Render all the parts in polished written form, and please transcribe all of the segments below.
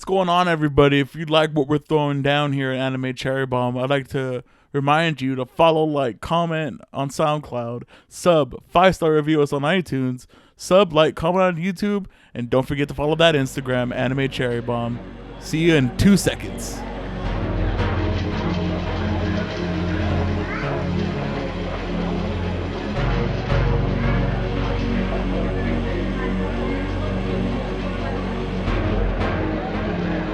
What's going on, everybody? If you like what we're throwing down here at Anime Cherry Bomb, I'd like to remind you to follow, like, comment on SoundCloud, sub, 5-star review us on iTunes, sub, like, comment on YouTube, and don't forget to follow that Instagram, Anime Cherry Bomb. See you in 2 seconds.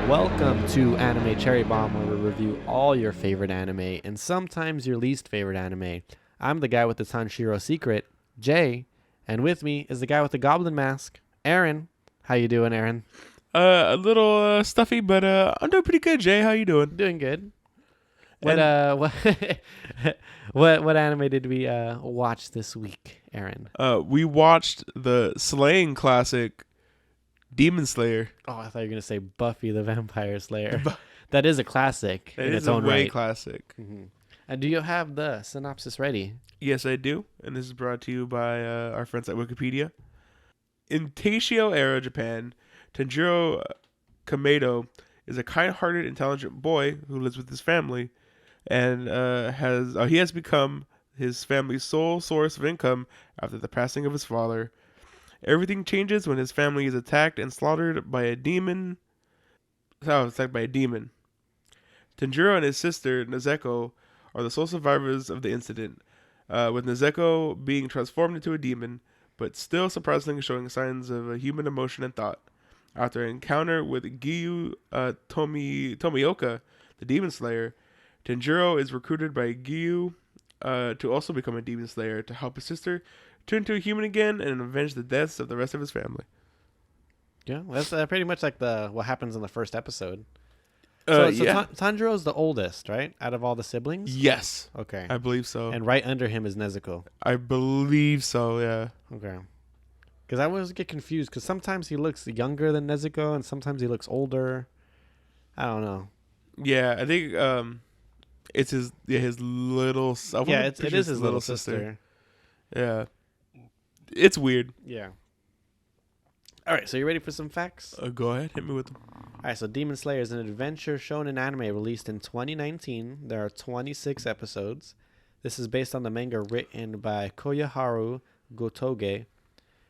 Welcome to Anime Cherry Bomb, where we review all your favorite anime and sometimes your least favorite anime. I'm the guy with the Tanshiro secret, Jay, and with me is the guy with the goblin mask, Aaron. How you doing, Aaron? A little stuffy, but I'm doing pretty good, Jay. How you doing? Doing good. What what anime did we watch this week, Aaron? We watched the slaying classic, Demon Slayer. Oh, I thought you were gonna say Buffy the Vampire Slayer. That is a classic in its a own way right. classic. Mm-hmm. And do you have the synopsis ready? Yes, I do. And this is brought to you by our friends at Wikipedia. In Taishio-era Japan, Tanjiro Kamado is a kind-hearted, intelligent boy who lives with his family, and he has become his family's sole source of income after the passing of his father. Everything changes when his family is attacked and slaughtered by a demon. Tanjiro and his sister, Nezeko, are the sole survivors of the incident, with Nezeko being transformed into a demon, but still surprisingly showing signs of a human emotion and thought. After an encounter with Giyu Tomioka, the Demon Slayer, Tanjiro is recruited by Giyu to also become a Demon Slayer to help his sister turn into a human again and avenge the deaths of the rest of his family. Yeah, that's pretty much like what happens in the first episode. Yeah. Tanjiro's the oldest, right? Out of all the siblings? Yes. Okay. I believe so. And right under him is Nezuko. I believe so, yeah. Okay. Because I always get confused, because sometimes he looks younger than Nezuko, and sometimes he looks older. I don't know. Yeah, I think it's his little... it is his little sister. Yeah. It's weird. Yeah. All right, so you ready for some facts? Go ahead, hit me with them. All right, so Demon Slayer is an adventure shonen anime released in 2019. There are 26 episodes. This is based on the manga written by Koyaharu Gotoge,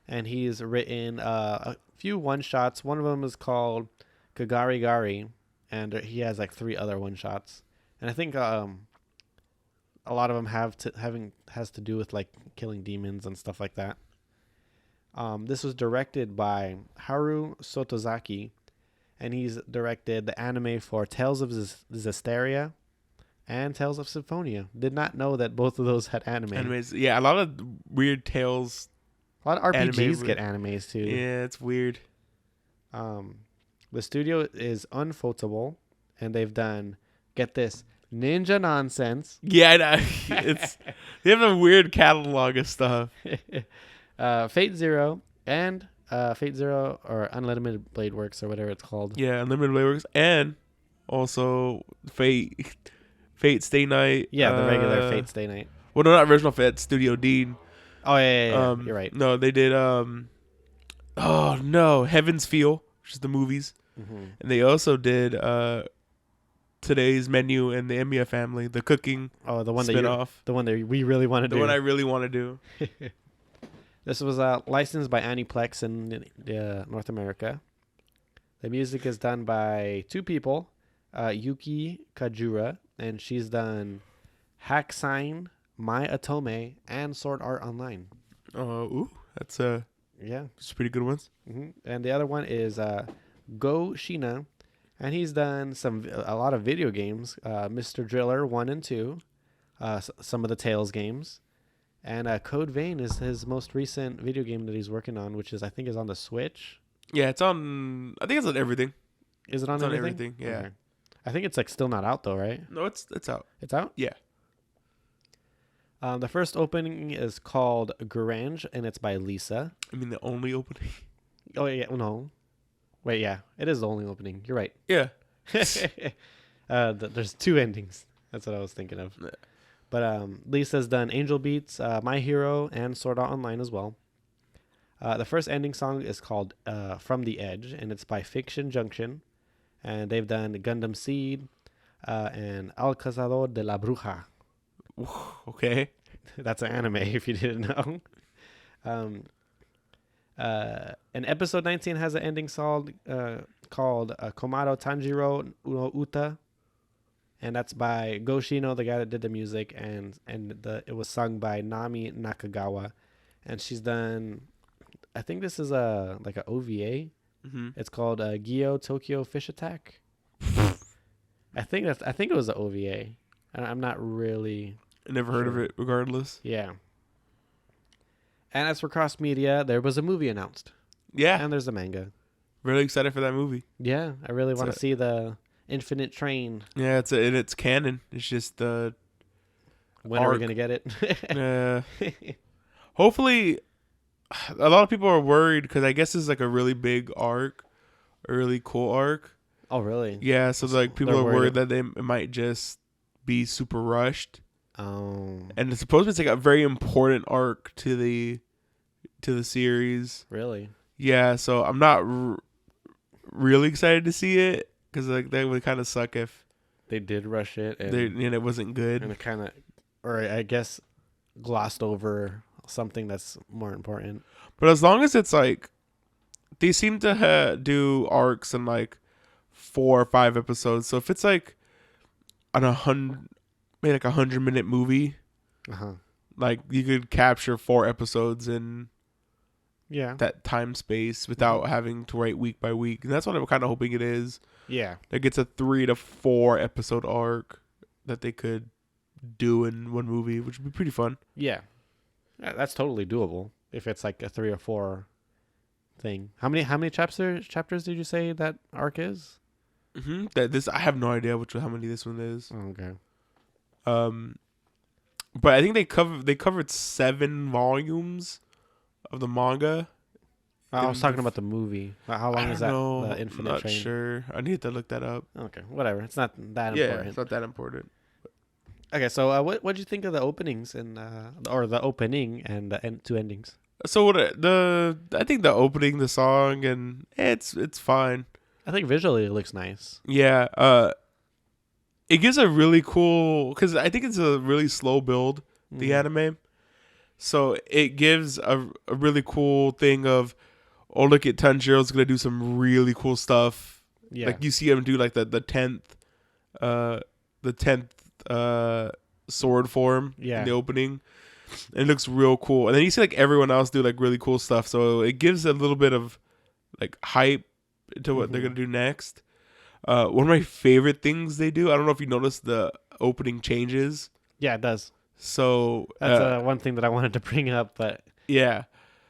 and he's written a few one-shots. One of them is called Kagari Gari, and he has like 3 other one-shots. And I think a lot of them has to do with like killing demons and stuff like that. This was directed by Haru Sotozaki, and he's directed the anime for Tales of Zestiria and Tales of Symphonia. Did not know that both of those had anime. Animes, yeah, a lot of weird Tales. A lot of RPGs get animes too. Yeah, it's weird. The studio is Unfotable, and they've done, get this, Ninja Nonsense. Yeah, I know. They have a weird catalog of stuff. Fate Zero and Fate Zero or Unlimited Blade Works or whatever it's called. Yeah, Unlimited Blade Works, and also Fate Stay Night. Yeah, the regular Fate Stay Night. Well, no, not original Fate, Studio Dean. Oh yeah. You're right. No, they did Heaven's Feel, which is the movies, and they also did Today's Menu and the Emiya Family, the cooking. Oh, the one spin-off. The one that we really want to do. The one I really want to do. This was licensed by Aniplex in North America. The music is done by 2 people, Yuki Kajura, and she's done Hack Sign, My Atome, and Sword Art Online. That's it's pretty good ones. Mm-hmm. And the other one is Go Shina, and he's done a lot of video games, Mr. Driller 1 and 2, some of the Tales games. And Code Vein is his most recent video game that he's working on, which I think is on the Switch. Yeah, it's on. I think it's on everything. Is it on everything? On everything, yeah. Okay. I think it's like still not out though, right? No, it's out. It's out? Yeah. The first opening is called Grange, and it's by Lisa. I mean, the only opening. Oh yeah, no. Wait, yeah, it is the only opening. You're right. Yeah. There's 2 endings. That's what I was thinking of. Yeah. But Lisa's done Angel Beats, My Hero, and Sword Art Online as well. The first ending song is called From the Edge, and it's by Fiction Junction. and they've done Gundam Seed and El Cazador de la Bruja. Okay. That's an anime, if you didn't know. Um, and episode 19 has an ending song called Komado Tanjiro no Uta, and that's by Go Shino, the guy that did the music, and it was sung by Nami Nakagawa, and she's done. I think this is a OVA. Mm-hmm. It's called Gyo Tokyo Fish Attack. I think it was an OVA. I'm not really. I never heard of Sure. it. Regardless. Yeah. And as for cross media, there was a movie announced, Yeah. and there's a manga. Really excited for that movie. Yeah, I really want a- to see the Infinite Train. Yeah, it's canon. It's just When are we Arc. gonna get it? hopefully, a lot of people are worried because I guess it's like a really big arc, a really cool arc. Oh, really? Yeah, so like people They're are worried worried. that it might just be super rushed, Oh, and it's supposed to be like a very important arc to the series. really? Yeah, so I'm not really excited to see it because like that would kind of suck if They did rush it, and, it wasn't good. and it kind of, or I guess, glossed over something that's more important. But as long as it's like, they seem to do arcs in like 4 or 5 episodes. So if it's like on maybe like 100-minute movie, like you could capture 4 episodes in Yeah. that time space without having to write week by week. And that's what I'm kind of hoping it is. Yeah. Like it's a 3 to 4 episode arc that they could do in one movie, which would be pretty fun. Yeah. That's totally doable if it's like a 3 or 4 thing. How many chapters did you say that arc is? That I have no idea how many this one is. Oh, okay. But I think they covered 7 volumes of the manga. I was In talking the about the movie. How long I is don't that? know. The Infinite Not Train. sure. I need to look that up. Okay, whatever. It's not that Yeah, important. it's not that important. Okay, so what'd you think of the openings and or the opening and the 2 endings? So I think the opening, the song, and it's fine. I think visually it looks nice. Yeah. It gives a really cool, because I think it's a really slow build, the anime. So it gives a really cool thing of, oh, look at Tanjiro's gonna do some really cool stuff. Yeah. Like you see him do like the 10th sword form Yeah. in the opening. And it looks real cool. And then you see like everyone else do like really cool stuff. So it gives a little bit of like hype to what they're gonna do next. One of my favorite things they do, I don't know if you noticed the opening changes. Yeah, it does. So That's one thing that I wanted to bring up, but yeah.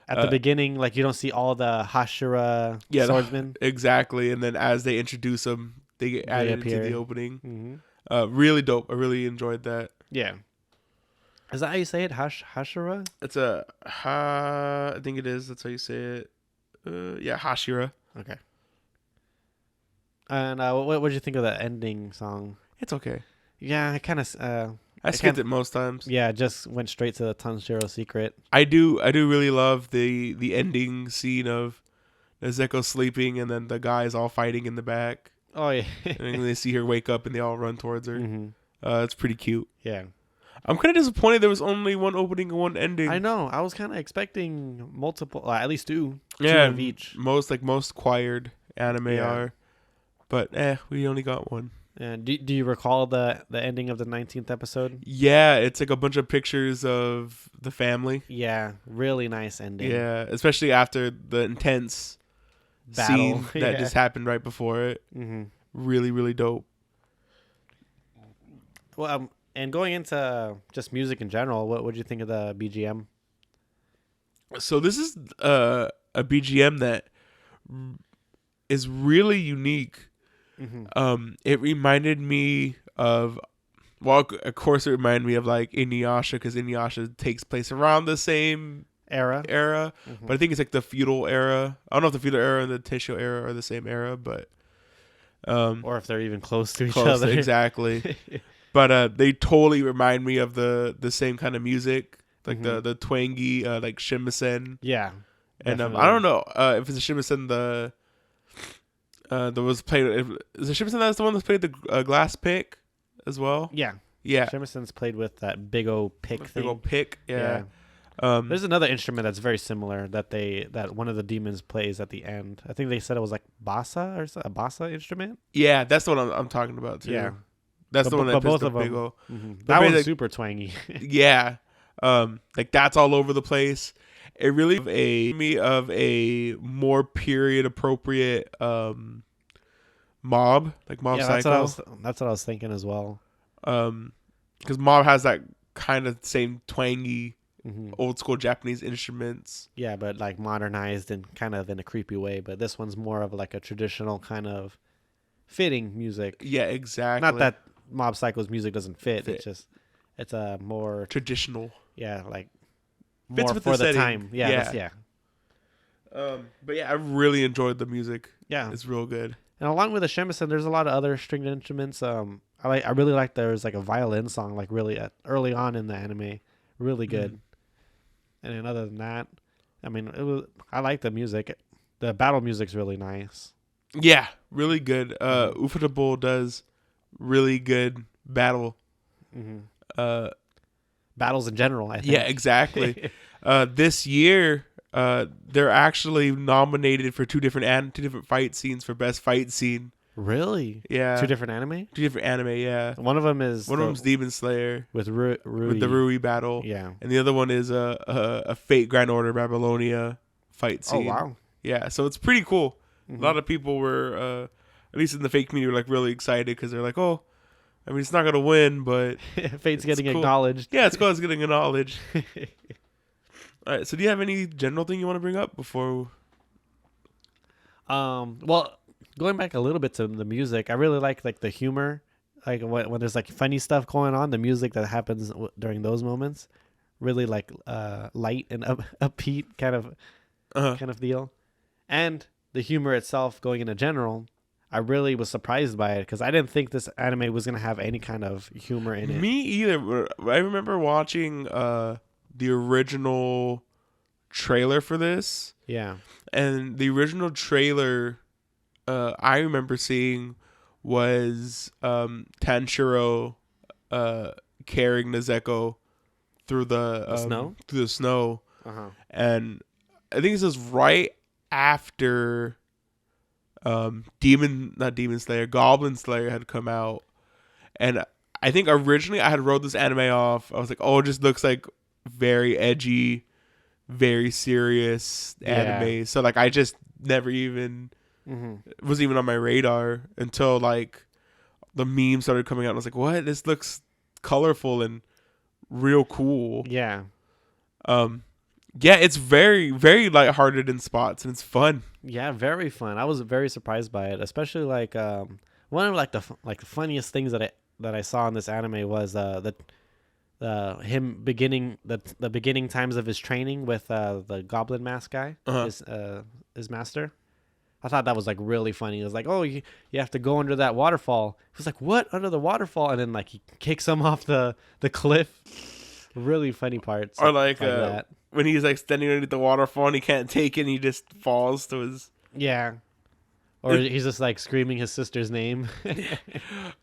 at the beginning, like you don't see all the Hashira Yeah, swordsmen. Exactly. And then as they introduce them, they get added into appear. the opening. Mm-hmm. Really dope. I really enjoyed that. Yeah. Is that how you say it? Hashira? It's I think it is. That's how you say it. Yeah, Hashira. Okay. And what did you think of the ending song? It's okay. Yeah, I kind of I skipped it most times. yeah, just went straight to the Tanjiro secret. I do really love the ending scene of Nezuko sleeping and then the guys all fighting in the back. Oh yeah. And then they see her wake up and they all run towards her. Mm-hmm. It's pretty cute. Yeah. I'm kind of disappointed there was only one opening and one ending. I know. I was kind of expecting multiple, at least two. Yeah, Two of each. most acquired anime Yeah. are. But we only got one. And do you recall the ending of the 19th episode? Yeah, it's like a bunch of pictures of the family. Yeah, really nice ending. Yeah, especially after the intense Battle. scene that Yeah. just happened right before it. Mm-hmm. Really, really dope. Well, and going into just music in general, what would you think of the BGM? So this is a BGM that is really unique. Mm-hmm. It reminded me of, well, of course it reminded me of like Inuyasha, because Inuyasha takes place around the same Era. but I think it's like the feudal era. I don't know if the feudal era and the Taisho era are the same era, but Or if they're even close to each close, other. exactly. But they totally remind me of the same kind of music, like the twangy like shamisen. Yeah. And definitely. I don't know if it's a shamisen, That was played. Is it Shimmerson that's the one that played the glass pick as well? Yeah. Yeah, Shimerson's played with that big old pick big thing. old pick. Yeah. There's another instrument that's very similar that one of the demons plays at the end. I think they said it was like bassa or a bassa instrument. Yeah, that's the one I'm talking about too. Yeah, That's the one that plays both the of big them. old. That one's like, super twangy. Yeah, like that's all over the place. It really me of a more period appropriate Mob, like Mob Yeah, Psycho. that's what I was thinking as well. Because Mob has that kind of same twangy Hmm. old school Japanese instruments. Yeah, but like modernized and kind of in a creepy way. But this one's more of like a traditional kind of fitting music. Yeah, exactly. Not that Mob Psycho's music doesn't fit. Fit. It's just it's a more Traditional. like Fits more with for the the setting. time. Yeah, Yeah. yeah. But yeah, I really enjoyed the music. Yeah. It's real good. And along with the shamisen, there's a lot of other stringed instruments. I really like there's like a violin song like really early on in the anime, really good. Mhm. And then other than that, I mean, I like the music. The battle music's really nice. Yeah, really good. Ufotable does really good battle. Hmm. Uh, Battles in general, I think. yeah, exactly. This year, they're actually nominated for two different fight scenes for best fight scene. Really? Yeah, Two different anime? two different anime. Yeah, One of them is one of them's Demon Slayer with Rui. with the Rui battle, Yeah. and the other one is a Fate Grand Order Babylonia fight Oh scene. wow. Yeah, so it's pretty cool. Mhm. A lot of people were, at least in the Fate community, were like really excited because they're like, oh, I mean, it's not gonna win, but Fate's getting cool. acknowledged. yeah, it's cool. It's getting acknowledged. All right. So, do you have any general thing you want to bring up before? Well, going back a little bit to the music, I really like the humor, like when there's like funny stuff going on, the music that happens during those moments, really like light and upbeat kind of deal, and the humor itself going into general. I really was surprised by it because I didn't think this anime was gonna have any kind of humor in it. Me either. I remember watching the original trailer for this, Yeah. and the original trailer I remember seeing was Tanjiro carrying Nezeko through the snow? through the snow, Uh-huh. and I think this is right after not Demon Slayer, Goblin Slayer had come out, and I think originally I had wrote this anime off. I was like, oh, it just looks like very edgy, very serious anime. So like I just never even wasn't even on my radar until like the memes started coming out. And I was like, what? This looks colorful and real cool. Yeah. Yeah, it's very, very lighthearted in spots, and it's fun. Yeah, very fun. I was very surprised by it, especially like one of like the funniest things that I saw in this anime was the him beginning the beginning times of his training with the Goblin Mask guy, his master. I thought that was like really funny. It was like, oh, you have to go under that waterfall. He was like, what, under the waterfall? And then like he kicks him off the cliff. Really funny parts. Or like that. when he's like standing underneath the waterfall and he can't take it and he just falls to his. Yeah. Or he's just like screaming his sister's name.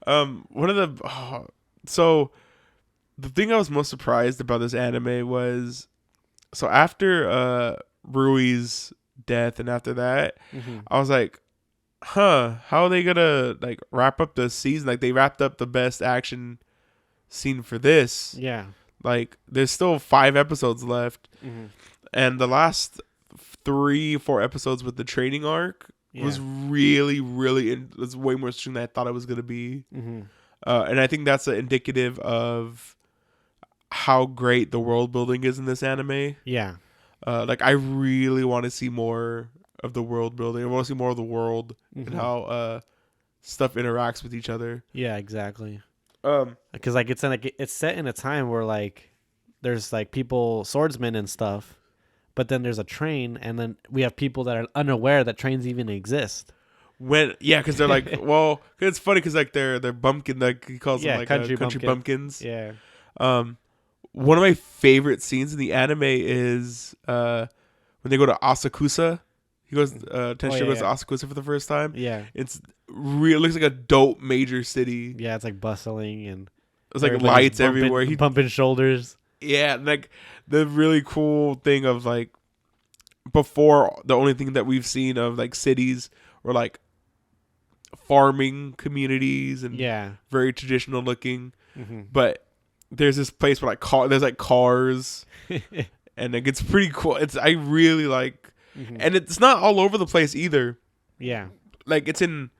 One of the so the thing I was most surprised about this anime was, so after Rui's death and after that, I was like, how are they gonna like wrap up the season? Like they wrapped up the best action scene for this. Yeah. Like there's still 5 episodes left, and the last 3-4 episodes with the training arc was really, really it was way more interesting than I thought it was gonna be. And I think that's indicative of how great the world building is in this anime. Yeah. Like I really want to see more of the world building. I want to see more of the world and how stuff interacts with each other. Yeah, exactly. Because like it's set in a time where like there's like people, swordsmen and stuff, but then there's a train, and then we have people that are unaware that trains even exist. Because they're like, well, cause it's funny because like they're bumpkin, like he calls them like country bumpkins. Yeah. One of my favorite scenes in the anime is when they go to Asakusa. He goes, Oh Tenshiro goes to Asakusa for the first time. yeah, It's real. It looks like a dope major city. yeah. It's like bustling and It's like everybody's lights everywhere. bumping shoulders. Yeah, like the really cool thing of like before the only thing that we've seen of like cities were like farming communities and Yeah. very traditional looking. Mm-hmm. But there's this place where there's like cars and it gets pretty cool. I really like, Mm-hmm. and it's not all over the place either. Yeah. Like it's in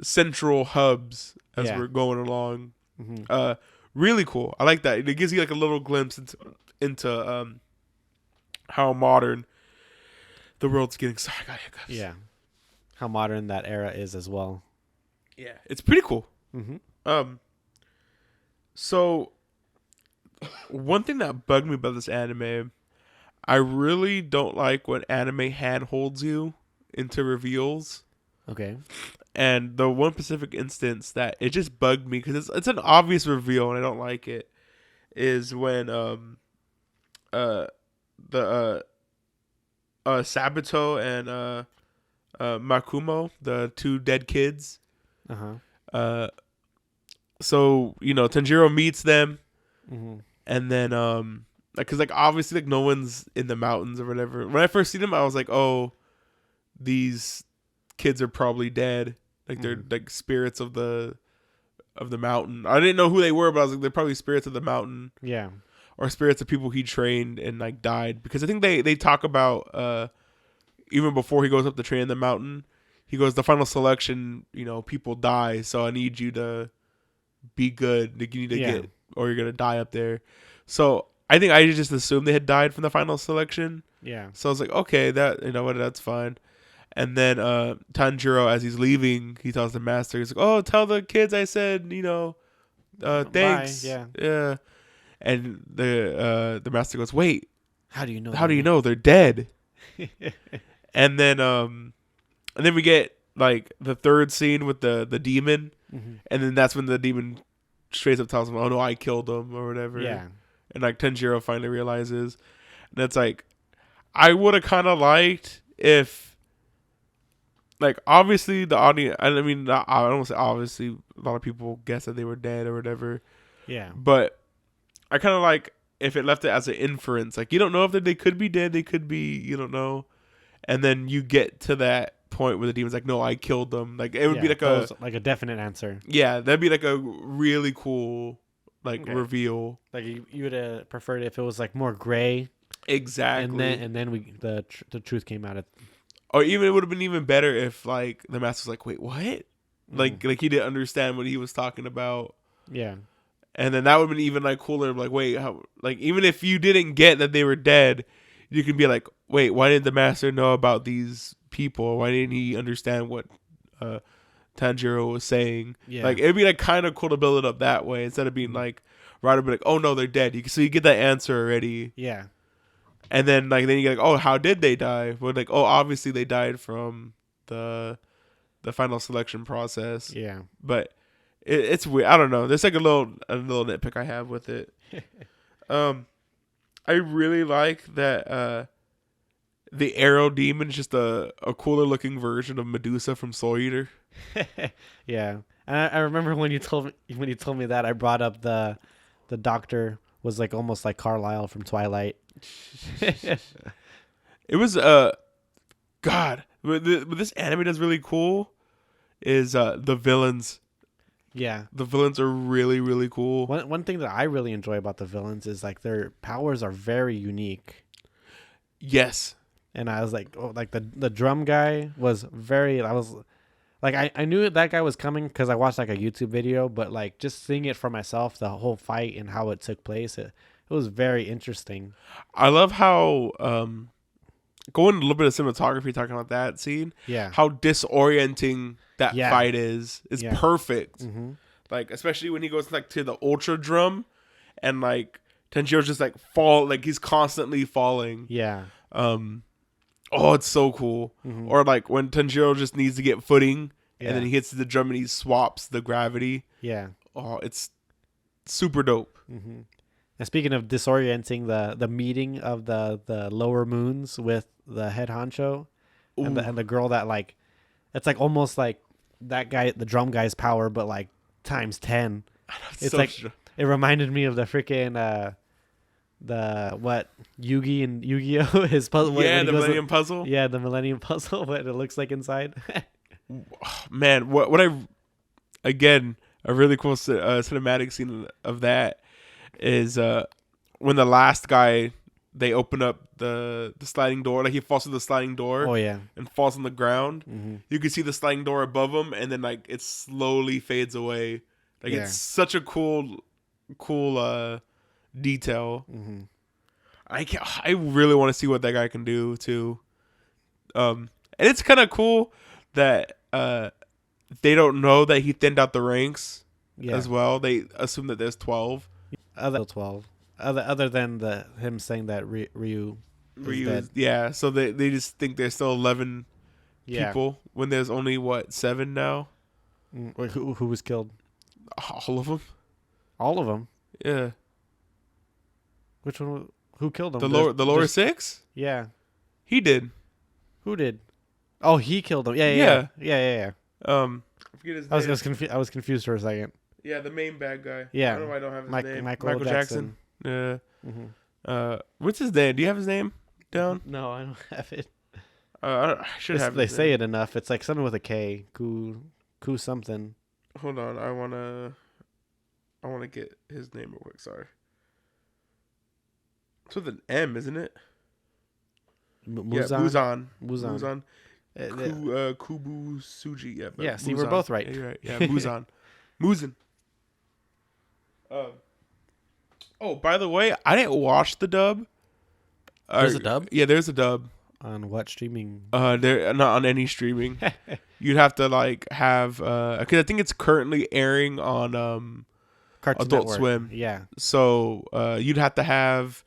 central hubs as Yeah. we're going along. Mm-hmm. Really cool. I like that. It gives you like a little glimpse into how modern the world's getting. Sorry, I got hiccups. Yeah. How modern that era is as well. Yeah, it's pretty cool. Mm-hmm. So one thing that bugged me about this anime, I really don't like when anime handholds you into reveals. Okay. And the one specific instance that it just bugged me because it's an obvious reveal and I don't like it is when Sabato and Makumo, the two dead kids. Uh-huh. So Tanjiro meets them, Mm-hmm. and then because like obviously like no one's in the mountains or whatever. When I first seen them, I was like, oh, these kids are probably dead. Like they're like spirits of the mountain. I didn't know who they were, but I was like, they're probably spirits of the mountain. Yeah. Or spirits of people he trained and like died. Because I think they talk about even before he goes up to train the mountain, he goes, the final selection, people die, so I need you to be good. Like, you need to get, or you're gonna die up there. So I think I just assumed they had died from the final selection. Yeah. So I was like, okay, that that's fine. And then Tanjiro, as he's leaving, he tells the master, he's like, oh, tell the kids I said, thanks. Bye. Yeah. Yeah. And the master goes, wait, How do you know? how do you know they're dead? And then we get like the third scene with the demon, Mm-hmm. and then that's when the demon straight up tells him, oh no, I killed him or whatever. Yeah. And like Tanjiro finally realizes, and it's like, I would have kind of liked if, like, obviously the audience, I mean, I don't say obviously, a lot of people guessed that they were dead or whatever. Yeah. But I kind of like if it left it as an inference. Like, you don't know if they could be dead, they could be, you don't know. And then you get to that point where the demon's like, no, I killed them. Like, it would be like a definite answer. Yeah, that'd be like a really cool, like, reveal. Like you would have preferred it if it was like more gray. Exactly. And then the truth came out. Or even it would have been even better if like the master was like, wait, what? Like he didn't understand what he was talking about. Yeah. And then that would have been even like cooler. Like, wait, how? Like, even if you didn't get that they were dead, you can be like, wait, why didn't the master know about these people? Why didn't he understand what Tanjiro was saying? Yeah. Like, it'd be like kind of cool to build it up that way instead of being like, right up, like, oh no, they're dead. So you get that answer already. Yeah. And then you get like, oh, how did they die? Well, like, oh, obviously they died from the final selection process. Yeah. But it's weird. I don't know. There's like a little nitpick I have with it. I really like that the arrow demon is just a cooler looking version of Medusa from Soul Eater. Yeah. And I remember when you told me that, I brought up the doctor was like almost like Carlisle from Twilight. It was God. What this anime does really cool is the villains. Yeah. The villains are really, really cool. One thing that I really enjoy about the villains is like their powers are very unique. Yes. And I was like, oh, like the drum guy was very. I was like, I knew that guy was coming because I watched like a YouTube video, but like just seeing it for myself, the whole fight and how it took place, it was very interesting. I love how going a little bit of cinematography, talking about that scene. Yeah. How disorienting that fight is perfect. Mm-hmm. Like, especially when he goes like to the ultra drum, and like Tenjiro's just like like he's constantly falling. Yeah. Oh, it's so cool. Mm-hmm. Or like when Tanjiro just needs to get footing, Yeah. and then he hits the drum and he swaps the gravity. Yeah. Oh, it's super dope. Mm-hmm. And speaking of disorienting, the meeting of the lower moons with the head honcho, and Ooh. the girl that like, it's like almost like that guy, the drum guy's power, but like times 10. It's So like it reminded me of the freaking the what Yugi and Yu-Gi-Oh his puzzle. yeah, when he the goes Millennium Puzzle. yeah, the Millennium Puzzle, what it looks like inside. Man, what I again a really cool cinematic scene of that is when the last guy they open up the sliding door, like he falls through the sliding door Oh yeah. and falls on the ground. Mm-hmm. You can see the sliding door above him, and then like it slowly fades away. Like Yeah. it's such a cool detail. Mm-hmm. I really want to see what that guy can do too. And it's kind of cool that they don't know that he thinned out the ranks Yeah. as well. They assume that there's 12. Other 12. Other than the him saying that Ryu is dead. Yeah, so they just think there's still 11 Yeah. people when there's only what 7 now. Wait, who was killed? All of them. All of them. Yeah, Which one? Who killed them? the lower 6. Yeah. He did. Who did? Oh, he killed them. Yeah. Yeah. I forget his name. I was confused for a second. Yeah, the main bad guy. Yeah. I don't know why I don't have his name. Michael Jackson. Yeah. Mm-hmm. What's his name? Do you have his name down? No, I don't have it. I should have. They his say name. it enough. It's like something with a K. Ku something. Hold on, I wanna get his name real quick. Sorry. It's with an M, isn't it? Yeah, Muzan. Muzan. Kubu Suji. Yeah. Yeah, see, Muzan. we're both right. Yeah, you're right. Yeah, Muzan. Muzan. Oh, by the way, I didn't watch the dub. There's a dub? Yeah, there's a dub. On what streaming? They're not on any streaming. You'd have to like have because I think it's currently airing on Cartoon Adult Network. Swim. Yeah. So you'd have to have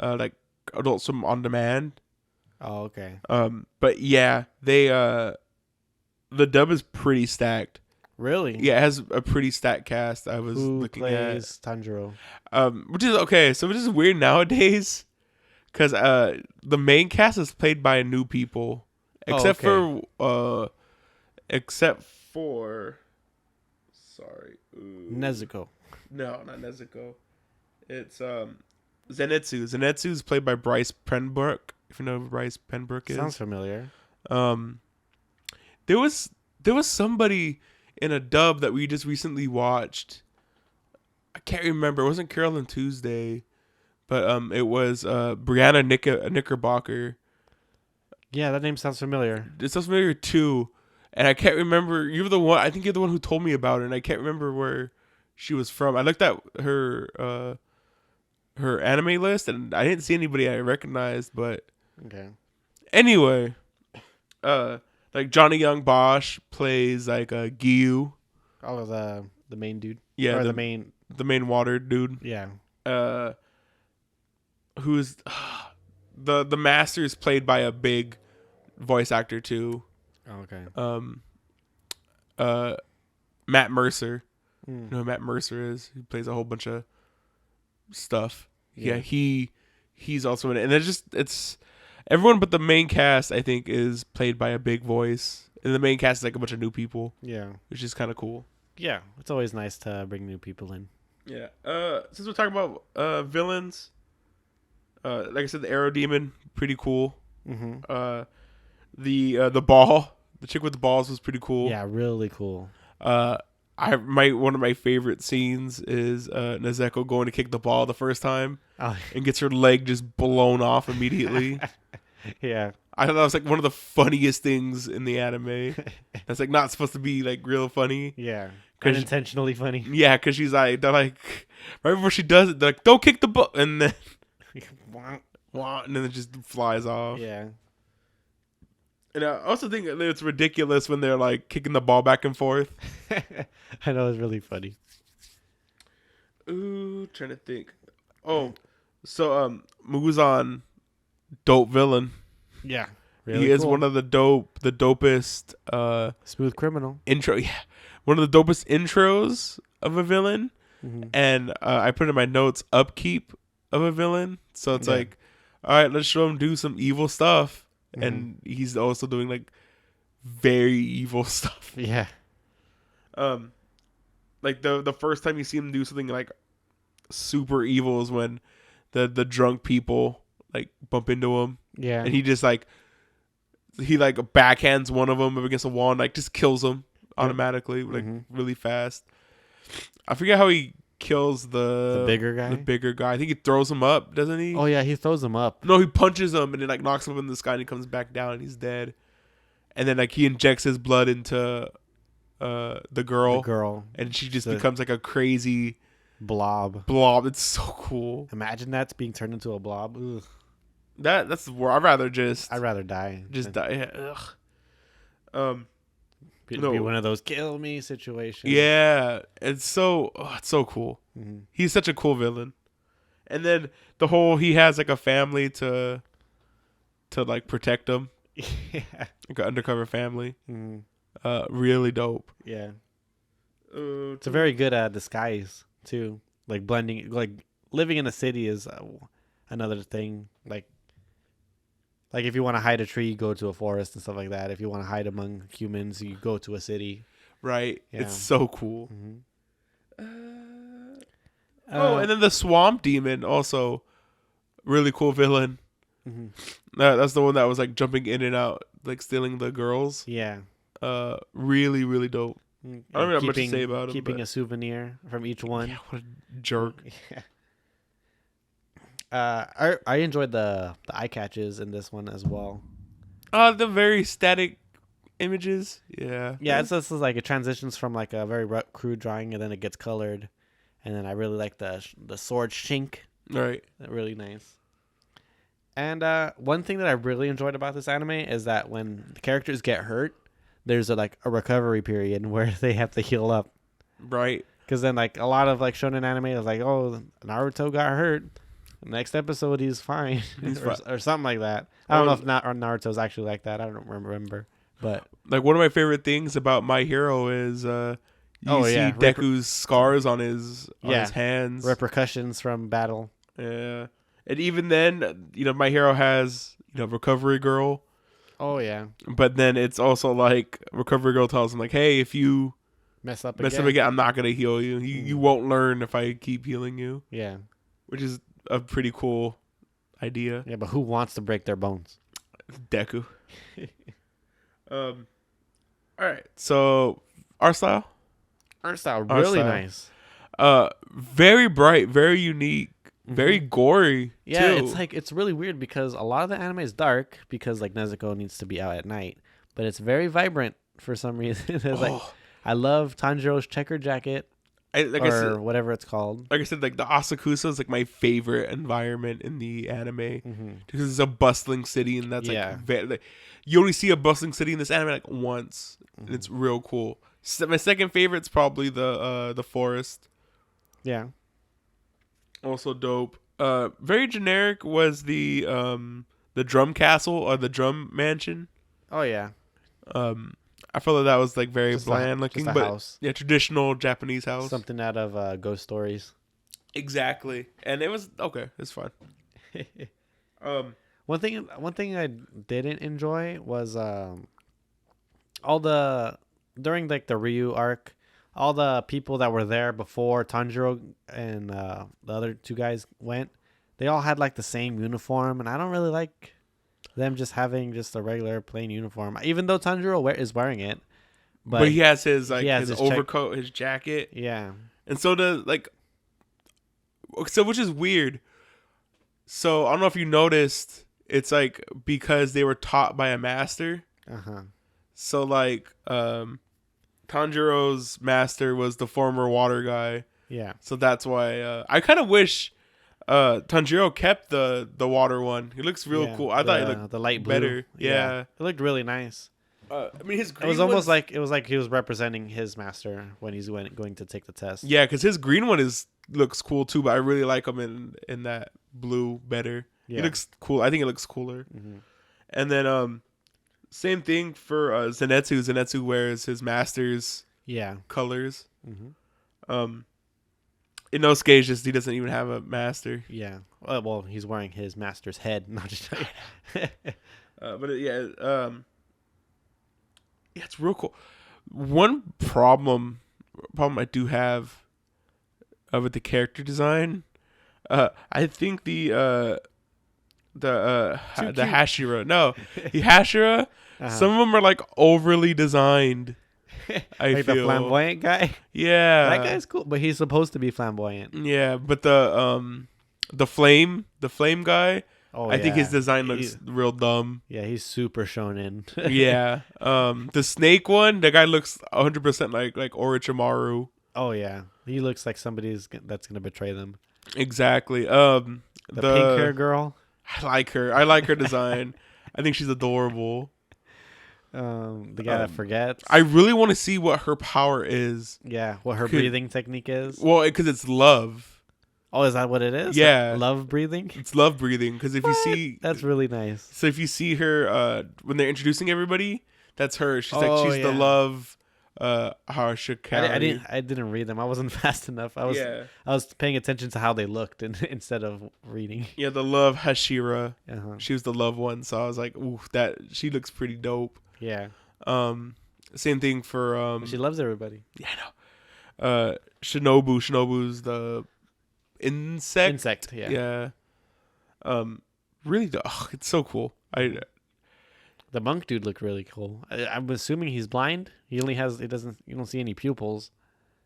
like Adult Swim on demand. Oh, okay. But yeah, they the dub is pretty stacked. Really? Yeah, it has a pretty stacked cast. I was Who looking plays Tanjiro? at which is okay. So which is weird nowadays because the main cast is played by new people, except for sorry, Nezuko. No, not Nezuko. It's Zenitsu. Zenitsu is played by Bryce Penbrook. If you know who Bryce Penbrook is. Sounds familiar. There was somebody in a dub that we just recently watched. I can't remember. It wasn't Carolyn Tuesday, but it was Brianna Knickerbocker. Yeah, that name sounds familiar. It sounds familiar too, and I can't remember. You're the one. I think you're the one who told me about it, and I can't remember where she was from. I looked at her anime list, and I didn't see anybody I recognized. But Okay. anyway, like Johnny Young Bosch plays like a Gyu. Oh, the main dude. Yeah, Or the the main. water dude. Yeah. Who's the master is played by a big voice actor too. Oh, okay. Matt Mercer. Mm. You know who Matt Mercer is? He plays a whole bunch of stuff. Yeah. Yeah, he's also in it. And it's everyone but the main cast, I think, is played by a big voice. And the main cast is like a bunch of new people, Yeah. which is kind of cool. Yeah. It's always nice to bring new people in. Yeah. Since we're talking about villains, like I said, the Arrow Demon, pretty cool. Mm-hmm. The ball, the chick with the balls was pretty cool. Yeah, really cool. One of my favorite scenes is Nezuko going to kick the ball the first time Oh, and gets her leg just blown off immediately. yeah. I thought that was like one of the funniest things in the anime. That's like not supposed to be like real funny. Yeah. 'Cause- Unintentionally funny. Yeah, because she's like, they're like, right before she does it, they're like, don't kick the ball, and then and then it just flies off. Yeah. And I also think that it's ridiculous when they're like kicking the ball back and forth. I know, it's really funny. Ooh, trying to think. Oh, so Muzan, dope villain. Yeah. He is one of the dopest Smooth criminal. intro. Yeah, one of the dopest intros of a villain. Mm-hmm. And I put in my notes upkeep of a villain. So it's Yeah. like, all right, let's show him do some evil stuff, and he's also doing like very evil stuff. Yeah. Like the first time you see him do something like super evil is when the drunk people like bump into him, Yeah. and he just like backhands one of them up against a wall and like just kills him automatically, like really fast. I forget how he kills the bigger guy. The bigger guy. I think he throws him up, doesn't he? Oh yeah, he throws him up. No, he punches him and then like knocks him up in the sky and he comes back down and he's dead. And then like he injects his blood into the girl, and she just becomes like a crazy blob. It's so cool. Imagine that's being turned into a blob. Ugh. That's where I'd rather die. Just die. Yeah. Ugh. Be one of those kill me situations. Yeah, it's so cool. He's such a cool villain. And then the whole he has like a family to like protect him. Yeah, like an undercover family. Really dope. Yeah. It's a very good disguise too. Like blending, like living in a city is another thing. Like if you want to hide a tree, you go to a forest and stuff like that. If you want to hide among humans, you go to a city. Right. Yeah. It's so cool. And then the swamp demon, also really cool villain. That's the one that was like jumping in and out, like stealing the girls. Yeah. Really, really dope. I don't have much to say about him. Keeping a souvenir from each one. Yeah, what a jerk. Yeah. I enjoyed the eye catches in this one as well. The very static images. Yeah. Yeah, it's just like it transitions from like a very crude drawing and then it gets colored, and then I really like the sword shink. Right. Really nice. And one thing that I really enjoyed about this anime is that when the characters get hurt, there's a recovery period where they have to heal up. Right. Because then like a lot of like shonen anime is like, oh, Naruto got hurt. Next episode, he's fine, or something like that. I don't know if Naruto's actually like that. I don't remember, but like one of my favorite things about My Hero is you see Deku's scars on his hands, repercussions from battle. Yeah, and even then, My Hero has Recovery Girl. Oh yeah, but then it's also like Recovery Girl tells him like, hey, if you mess up again, I'm not gonna heal you. You won't learn if I keep healing you. Yeah, which is a pretty cool idea. Yeah, but who wants to break their bones? Deku. All right. So art style really nice. Very bright, very unique, very gory. Yeah, too. it's really weird because a lot of the anime is dark because like Nezuko needs to be out at night, but it's very vibrant for some reason. Like I love Tanjiro's checker jacket. Whatever it's called. Like I said, like the Asakusa is like my favorite environment in the anime because it's a bustling city, and that's like you only see a bustling city in this anime like once, and it's real cool. My second favorite's probably the forest. Yeah. Also dope. Very generic was the drum castle or the drum mansion. Oh yeah. I felt like that was like very bland looking, but house. Yeah, traditional Japanese house. Something out of Ghost Stories. Exactly, and it was okay. It's fun. One thing I didn't enjoy was during like the Ryu arc, all the people that were there before Tanjiro and the other two guys went, they all had like the same uniform, and I don't really like them just having just a regular plain uniform, even though Tanjiro is wearing it. But he has his his overcoat, his jacket. Yeah. And so which is weird. So I don't know if you noticed, it's like because they were taught by a master. So like Tanjiro's master was the former water guy. Yeah. So that's why I kind of wish Tanjiro kept the water one. He looks real cool. I thought it looked the light blue. Better. Yeah. It looked really nice. I mean, his green it was almost like he was representing his master when he's going to take the test. Yeah, because his green one looks cool too, but I really like him in that blue better. Yeah. He looks cool. I think it looks cooler. And then same thing for Zenitsu. Zenitsu wears his master's colors. Inosuke he doesn't even have a master. Yeah. Well, he's wearing his master's head, not just. Yeah, it's real cool. One problem I do have with the character design, I think Too the cute. Hashira. No, the Hashira. Uh-huh. Some of them are like overly designed. I Like the feel. flamboyant guy. That Yeah, guy's cool, but he's supposed to be flamboyant. yeah. But the flame guy. Oh I think his yeah, design looks real dumb. yeah, he's super shonen. Yeah. The snake one. The guy looks 100% like Orochimaru. Oh yeah, he looks like that's gonna betray them. Exactly. The pink hair The girl. I like her. I like her design. I think she's adorable. The guy that forgets. I really want to see what her power is. Yeah, what her Could- breathing technique is. Well, because it's love. Oh, is that what it is? Yeah. Love breathing. It's love breathing. Because if you What? see, That's really nice. so if you see her when they're introducing everybody, that's her. She's Oh, she's the yeah. love. Harshikari. I didn't read them. I wasn't fast enough. I was paying attention to how they looked instead of reading. Yeah, the love Hashira. Uh-huh. She was the love one, so I was like, ooh, that she looks pretty dope. Yeah. Same thing for She loves everybody. yeah, I know. Shinobu. Shinobu's the insect. Yeah. Yeah. Really, it's so cool. The monk dude looked really cool. I'm assuming he's blind. He doesn't. You don't see any pupils.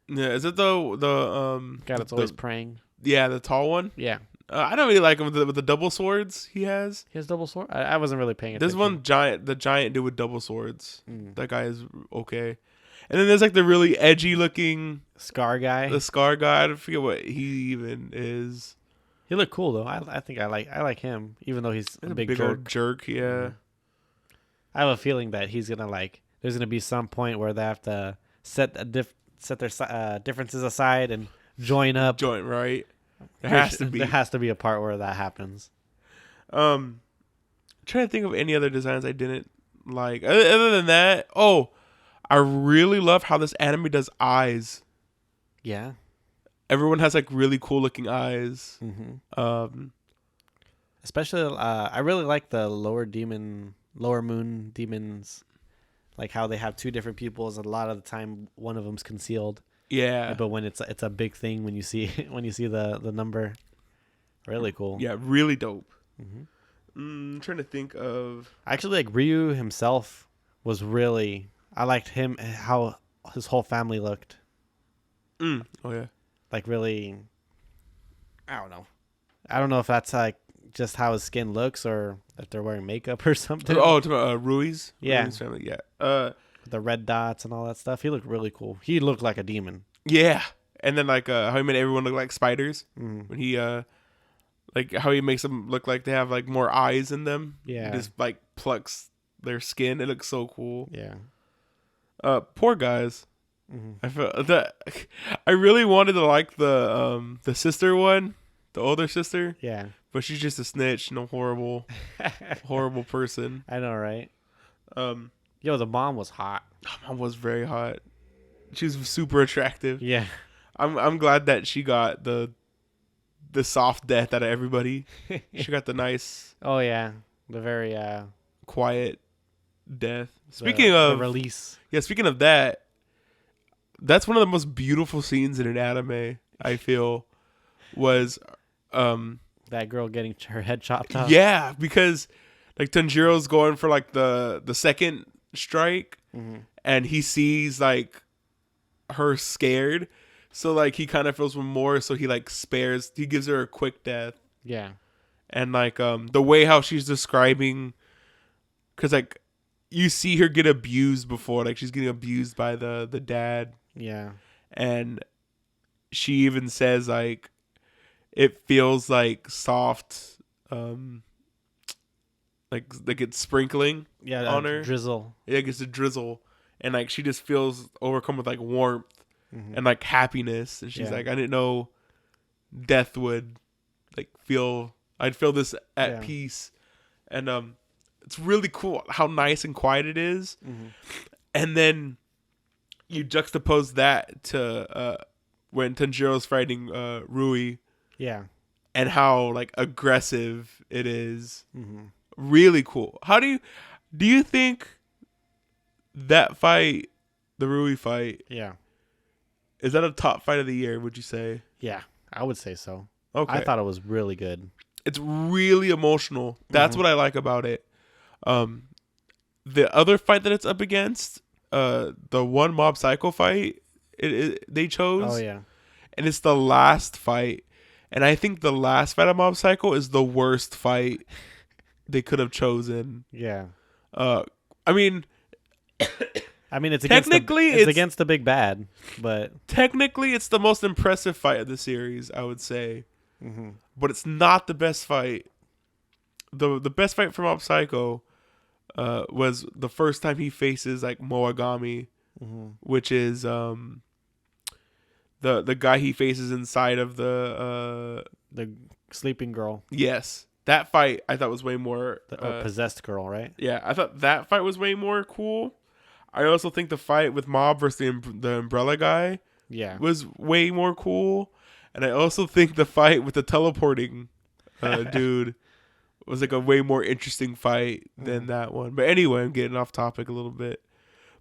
Yeah. Is it the Guy that's always praying. yeah, the tall one? Yeah. I don't really like him with the double swords he has. He has double sword. I wasn't really paying There's attention. one the giant dude with double swords. Mm. That guy is okay. And then there's like the really edgy looking Scar guy. the scar guy. I forget what he even is. He looked cool though. I think I like him, even though he's a big old jerk. jerk. Yeah. I have a feeling that he's gonna there's gonna be some point where they have to set their differences aside and join up. Joint, right? There has to be. There has to be a part where that happens. Trying to think of any other designs I didn't like. Other than that, I really love how this anime does eyes. Yeah. Everyone has like really cool looking eyes. Mm-hmm. Especially, I really like the lower moon demons, like how they have two different pupils. And a lot of the time, one of them's concealed. Yeah. But when it's a big thing when you see the number, really cool. Yeah, really dope. Mm-hmm. Trying to think of. Actually, like Ryu himself was really. I liked him how his whole family looked. Oh yeah. Like really. I don't know if that's like just how his skin looks or if they're wearing makeup or something. Oh, to Rui's family. Yeah. The red dots and all that stuff. He looked really cool. He looked like a demon. Yeah. And then like how he made everyone look like spiders Mm. when he like how he makes them look like they have like more eyes in them. Yeah. He just like plucks their skin. It looks so cool. Yeah. Poor guys. Mm-hmm. I felt that I really wanted to like the sister one, the older sister, Yeah. but she's just a snitch, no horrible person. I know, right? Um, Yo, the mom was hot. Mom was very hot. She was super attractive. Yeah. I'm glad that she got the soft death out of everybody. She got the nice Oh yeah. The very quiet death. the Speaking of release. yeah, speaking of that, that's one of the most beautiful scenes in an anime. I feel was That girl getting her head chopped off. yeah, because like Tanjiro's going for like the second strike, Mm-hmm. and he sees like her scared, so like he kind of feels remorse, so he like spares. He gives her a quick death, Yeah. and like the way how she's describing, because like you see her get abused before, like she's getting abused by the dad, Yeah. and she even says like it feels like soft, like it's sprinkling Yeah. on her. Drizzle. It gets a drizzle, and like she just feels overcome with like warmth Mm-hmm. and like happiness, and she's Yeah. like, I didn't know death would like feel. I'd feel this at Yeah. peace, and it's really cool how nice and quiet it is. Mm-hmm. And then you juxtapose that to when Tanjiro's fighting Rui, Yeah. and how like aggressive it is Mm-hmm. Really cool. Do you think that fight, the Rui fight, Yeah. is that a top fight of the year? Would you say? Yeah. I would say so. I Okay, thought it was really good. it's really emotional. That's Mhm. what I like about it. Um, the other fight that it's up against, the one Mob Psycho fight, they Oh chose, yeah. and it's the last fight. And I think the last fight of Mob Psycho is the worst fight they could have chosen. Yeah. Uh, I mean, I mean, technically, it's against the big bad, but technically it's the most impressive fight of the series, I would say. mhm. But it's not the best fight. The best fight from Mob Psycho was the first time he faces like Moagami, Mhm. which is the guy he faces inside of the The sleeping girl, yes, that fight I thought was way more or possessed girl, right? yeah, I thought that fight was way more cool. I also think the fight with Mob versus the Umbrella guy Yeah. was way more cool, and I also think the fight with the teleporting dude was like a way more interesting fight than that one. But anyway, I'm getting off topic a little bit.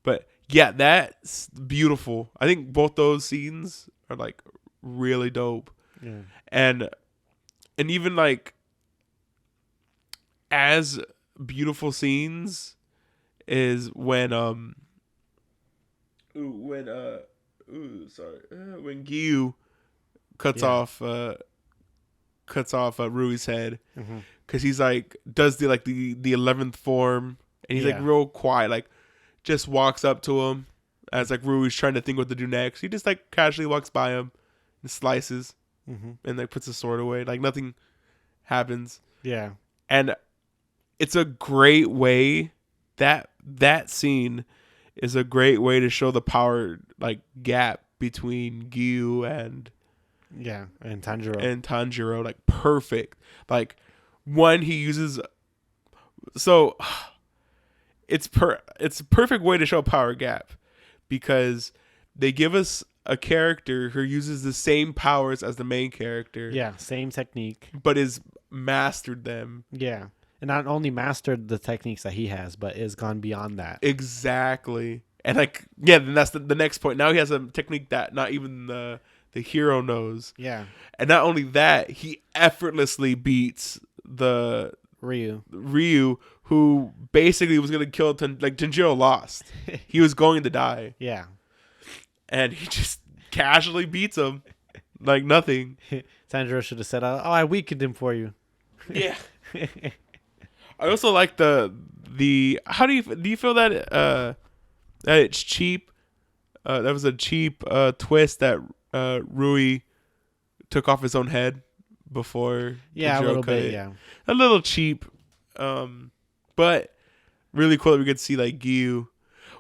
But yeah, that's beautiful. I think both those scenes are like really dope. Yeah. And even like as beautiful scenes is when when Gyu cuts Yeah. off Rui's head, Mhm. because he's like does the 11th form, and he's like Yeah. real quiet, like just walks up to him as like Rui's trying to think what to do next. He just like casually walks by him and slices Mhm. and like puts his sword away, like nothing happens. Yeah. And it's a great way, that scene is a great way to show the power like gap between Gyu Yeah. And Tanjiro. and Tanjiro, like perfect. Like one he uses, so it's a perfect way to show power gap, because they give us a character who uses the same powers as the main character, Yeah. Same technique. but is mastered them. Yeah. And not only mastered the techniques that he has, but is gone beyond that. Exactly. And like yeah, then that's the next point. Now he has a technique that not even the hero knows. Yeah. And not only that, he effortlessly beats the Ryu, who basically was gonna kill Tanjiro lost. He was going to die, Yeah. and he just casually beats him like nothing. Tanjiro should have said, "Oh, I weakened him for you." Yeah. I also like the how do you feel that that it's cheap? That was a cheap twist that Rui took off his own head before. Yeah, a Tanjiro little cut bit. it. Yeah. A little cheap, but really cool that we could see like Gyu.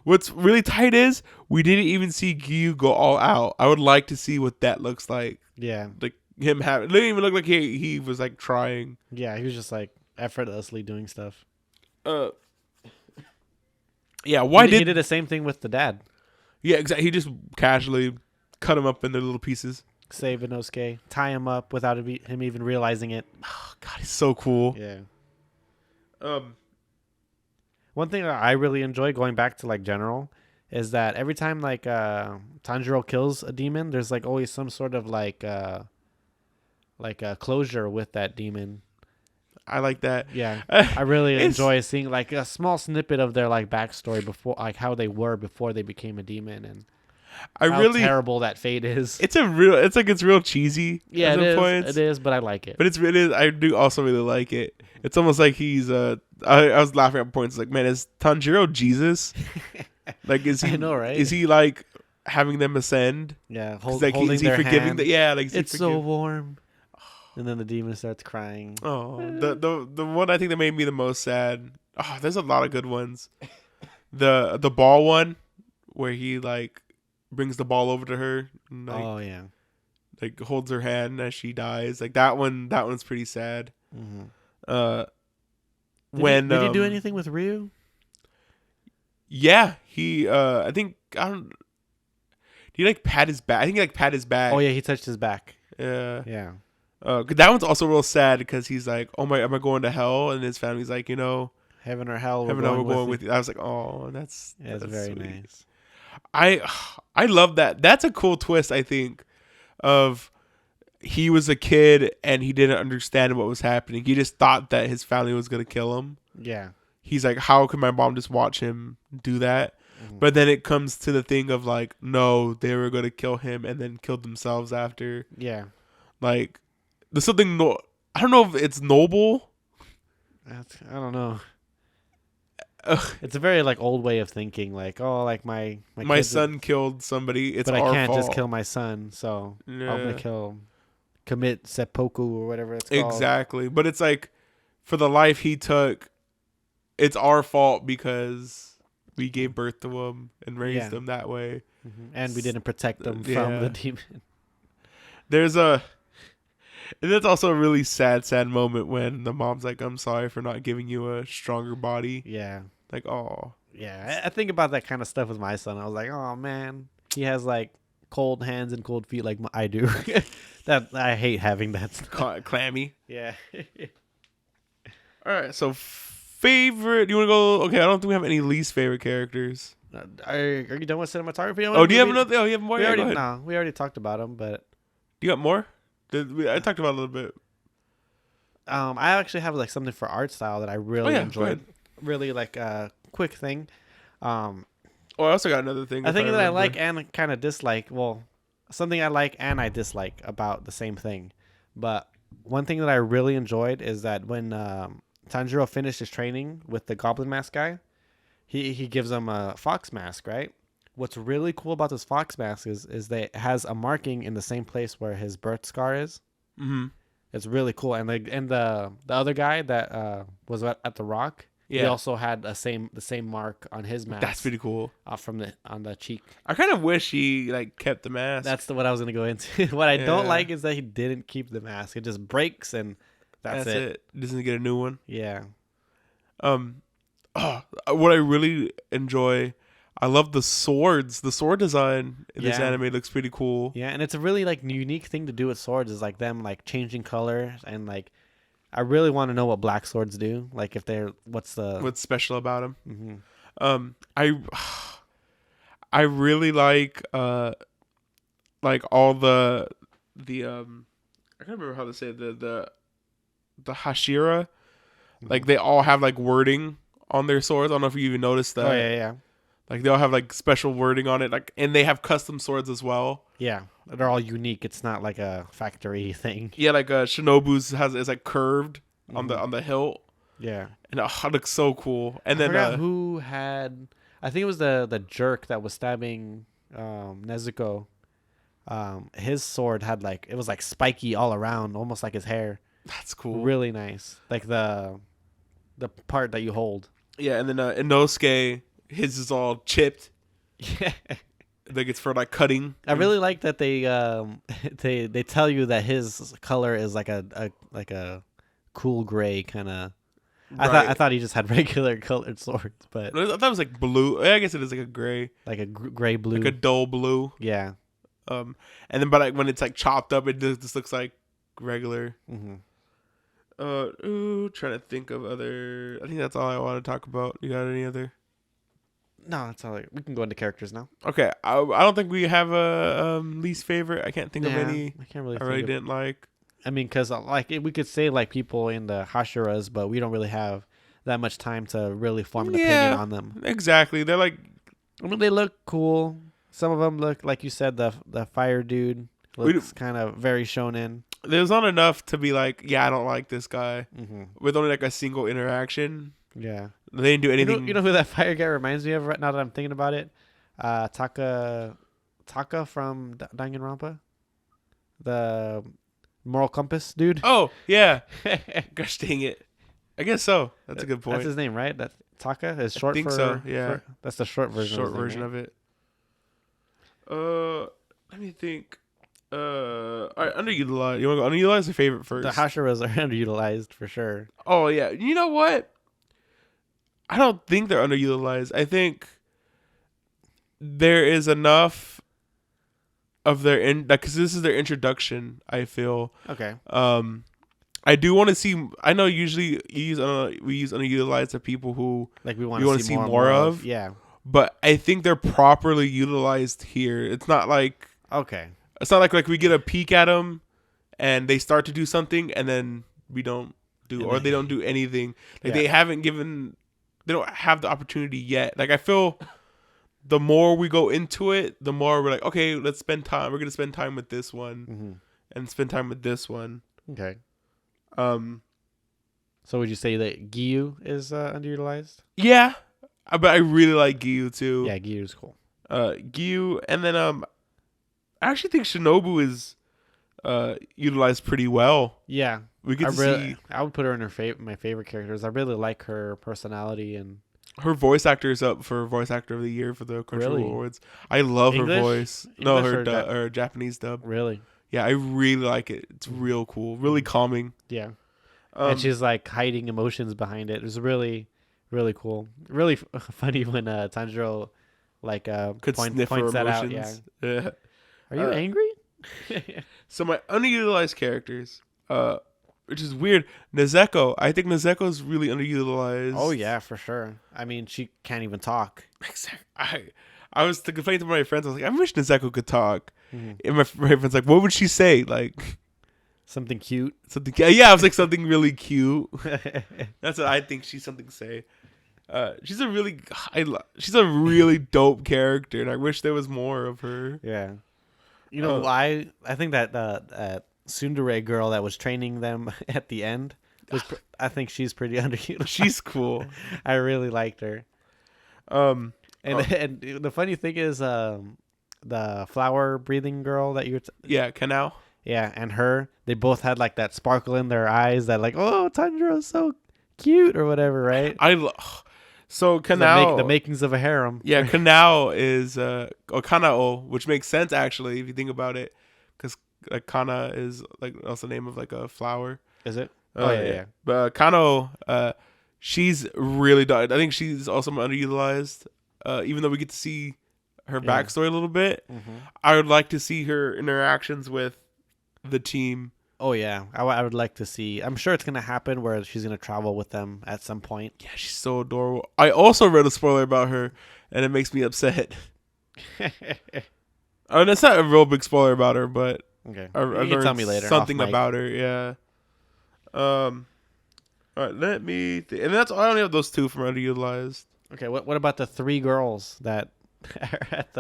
What's really tight is we didn't even see Gyu go all out. I would like to see what that looks like. Yeah. Like him having, it didn't even look like he was like trying. Yeah. He was just like effortlessly doing stuff. Yeah. Why he did did the same thing with the dad? Yeah, exactly. He just casually cut him up into little pieces. Save Inosuke, tie him up without him even realizing it. Oh, God, he's so cool. Yeah. Um, One thing that I really enjoy, going back to like general, is that every time like Tanjiro kills a demon, there's like always some sort of like a closure with that demon. I like that. Yeah, I really It's- enjoy seeing like a small snippet of their like backstory before, like how they were before they became a demon, and I how really. terrible that fate is. It's real cheesy. Yeah, at it some is. points. It is, but I like it. But it is. I do also really like it. It's almost like he's. I was laughing at points like, man, is Tanjiro Jesus? Like, is he? I know, right? Is he like having them ascend? Yeah, 'Cause, like, holding is he their forgiving? hand. Yeah, like is he It's so forgive- warm. And then the demon starts crying. Oh, the one I think that made me the most sad. Oh, there's a lot of good ones. The ball one, where he like brings the ball over to her, and, like, Oh yeah. like holds her hand as she dies. Like that one. That one's pretty sad. Mm-hmm. When did he do anything with Ryu? Yeah, he. I think I don't. He like pat his back. I think he like pat his back. Oh yeah, he touched his back. Yeah. Yeah. 'Cause that one's also real sad because he's like, "Oh my, am I going to hell?" And his family's like, Heaven or hell, "Heaven, we're going with you." I was like, "Oh, Yeah, it's that's very sweet." nice. I I love that. That's a cool twist. I think of he was a kid and he didn't understand what was happening. He just thought that his family was gonna kill him. Yeah. He's like, "How could my mom just watch him do that?" Mhm. But then it comes to the thing of like, no, they were gonna kill him and then killed themselves after. Yeah. Like, there's something I don't know if it's noble. I don't know. Ugh, It's a very like old way of thinking. Like, oh, like my kids son killed somebody. It's but I our can't fault. just kill my son, so I'm Yeah, gonna commit seppuku or whatever it's called. exactly. But it's like, for the life he took, it's our fault because we gave birth to him and raised Yeah. him that way. And we didn't protect them from Yeah. the demon. There's and that's also a really sad moment when the mom's like, "I'm sorry for not giving you a stronger body." Yeah. Like, oh, Yeah. I think about that kind of stuff with my son. I was like, oh man, he has like cold hands and cold feet like I do. That I hate having that stuff. clammy. Yeah. All right, so favorite. You want to go? Okay, I don't think we have any least favorite characters. Are you done with cinematography? Oh, do you have another? Oh, you have more? We Yeah, go already ahead. no, we already talked about them, but You got more? I talked about it a little bit. I actually have like something for art style that I really Go enjoyed. ahead. Really like a quick thing. Oh, I also got another thing. I if think that I remember. like and kind of dislike. Well, something I like and I dislike about the same thing. But one thing that I really enjoyed is that when Tanjiro finished his training with the Goblin Mask guy, he gives him a fox mask, right? What's really cool about this fox mask is that it has a marking in the same place where his birth scar is. Mm-hmm. It's really cool. And the other guy that was at the Rock, he Yeah, also had the same mark on his mask. that's pretty cool. On the cheek. I kind of wish he like kept the mask. That's what I was gonna go into. What I don't Yeah. like is that he didn't keep the mask. It just breaks and that's it. Doesn't get a new one. Yeah. What I really enjoy, I love the swords. The sword design in this Yeah. anime looks pretty cool. Yeah, and it's a really like unique thing to do with swords is like them like changing color and like I really want to know what black swords do. Like if they're what's What's special about them? Mhm. I really like all the I can't remember how to say it, the hashira. Like they all have like wording on their swords. I don't know if you even noticed that. Oh yeah. Like they all have like special wording on it. Like, and they have custom swords as well. Yeah. They're all unique. It's not like a factory thing. Yeah, like Shinobu's is like curved on the hilt, Yeah. and it looks so cool. And I then forgot who had I think it was the jerk that was stabbing Nezuko. His sword had like it was like spiky all around, almost like his hair. that's cool. Really nice. Like the part that you hold. Yeah, and then Inosuke, his is all chipped. Yeah. Like it's for like cutting. I really like that they they tell you that his color is like a cool gray kind of. I thought he just had regular colored swords, but I thought it was like blue. I guess it is like a gray, like a gray blue. like a dull blue. Yeah. And then but like when it's like chopped up, it just looks like regular. Mm-hmm. Trying to think of other. I think that's all I want to talk about. You got any other? No, that's all. We can go into characters now. Okay, I don't think we have a least favorite. I can't think of any. I can't really. I really didn't like. I mean, because like we could say like people in the Hashiras, but we don't really have that much time to really form an opinion on them. Exactly. They're like, I mean, they look cool. Some of them look like you said the fire dude looks kind of very shonen. there's not enough to be like, yeah, I don't like this guy. Mm-hmm. With only like a single interaction. Yeah. They didn't do anything. You know who that fire guy reminds me of right now that I'm thinking about it? Taka from Danganronpa, the moral compass dude. Oh yeah. Gosh dang it. I guess so. That's a good point. That's his name, right? That Taka is short think for. so, yeah. That's the short version. Short version of it. Let me think. All right, underutilized. You want to go underutilized or favorite first? The Hashiras are underutilized for sure. Oh yeah. You know what? I don't think they're underutilized. I think there is enough of their because this is their introduction. I feel. Okay. I do want to see. I know usually we use underutilized of people who Like we we want to see more of. Yeah. but I think they're properly utilized here. It's not like Okay. we get a peek at them and they start to do something and then we don't do, or they don't do anything. Like they don't have the opportunity yet. Like I feel the more we go into it, the more we're like, okay, let's spend time. We're gonna spend time with this one and spend time with this one. Okay. So would you say that Gyu is underutilized? Yeah, but I really like Gyu too. Yeah, Gyu is cool. Gyu, and then I actually think Shinobu is utilized pretty well. Yeah, we get to see. I would put her in my favorite characters. I really like her personality, and her voice actor is up for voice actor of the year for the Crunchyroll Awards. I love her voice. English her Japanese dub. Really? Yeah, I really like it. It's real cool, really calming. Yeah, and she's like hiding emotions behind it. It was really, really cool. Really funny when Tanjiro like points that out. Yeah. Are you angry? So my underutilized characters, which is weird, Nezuko. I think Nezuko's really underutilized. Oh yeah, for sure. I mean, she can't even talk. I was complaining to my friends. I was like, I wish Nezuko could talk. And my friend's like, what would she say? Like something cute. Something. Yeah, I was like something really cute. That's what I think she's something to say. She's a really dope character, and I wish there was more of her. Yeah. You know, I think that tsundere girl that was training them at the end I think she's pretty underutilized. She's cool. I really liked her. And the funny thing is, the flower breathing girl that Kanao. Yeah, and they both had like that sparkle in their eyes that like, oh, Tanjiro's so cute or whatever, right? So Kanao, the makings of a harem. Yeah, Kanao is Kanao, which makes sense actually if you think about it, because like Kana is like also the name of like a flower. Is it? Yeah. But Kanao, she's really. I think she's also underutilized. Even though we get to see her backstory a little bit, I would like to see her interactions with the team. Oh yeah, I would like to see. I'm sure it's gonna happen where she's gonna travel with them at some point. Yeah, she's so adorable. I also read a spoiler about her, and it makes me upset. I mean, it's not a real big spoiler about her, but okay, I you can tell me later. Something about her, yeah. All right, let me. And that's I only have those two from underutilized. Okay, what about the three girls that are at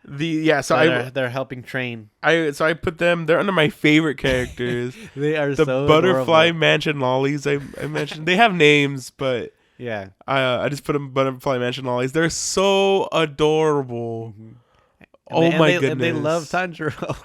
they're helping train. I put them. They're under my favorite characters. They are the so butterfly adorable. mansion lollies. I mentioned they have names, but yeah, I just put them butterfly mansion lollies. They're so adorable. My goodness! And they love Tanjiro.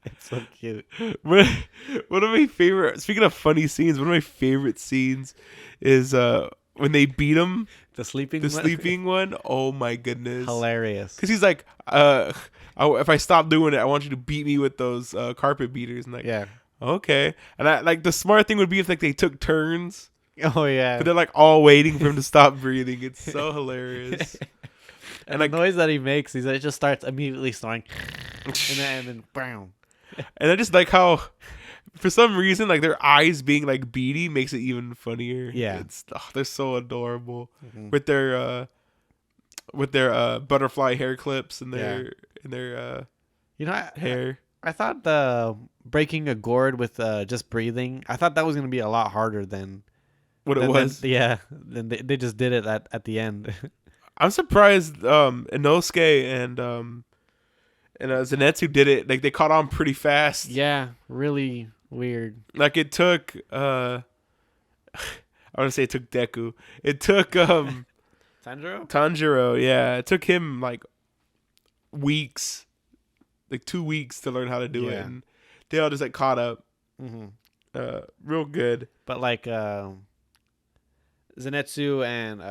It's so cute. One of my favorite. Speaking of funny scenes, one of my favorite scenes is when they beat him. The sleeping one. Oh my goodness. Hilarious. Because he's like, if I stop doing it, I want you to beat me with those carpet beaters. And like, yeah. Okay. And I like the smart thing would be if like they took turns. Oh yeah. But they're like all waiting for him to stop breathing. It's so hilarious. And the noise that he makes, it just starts immediately snoring. and then brown. And I just like how, for some reason, like their eyes being like beady makes it even funnier. Yeah, they're so adorable with their butterfly hair clips and their hair. I thought the breaking a gourd with just breathing. I thought that was gonna be a lot harder than what it was. Then they just did it at the end. I'm surprised Inosuke and Zenitsu did it. Like they caught on pretty fast. Yeah, really weird. Like it took I want to say it took Deku. It took Tanjiro, yeah. It took him like weeks. Like 2 weeks to learn how to do it. And they all just like caught up. Real good. But like Zenitsu and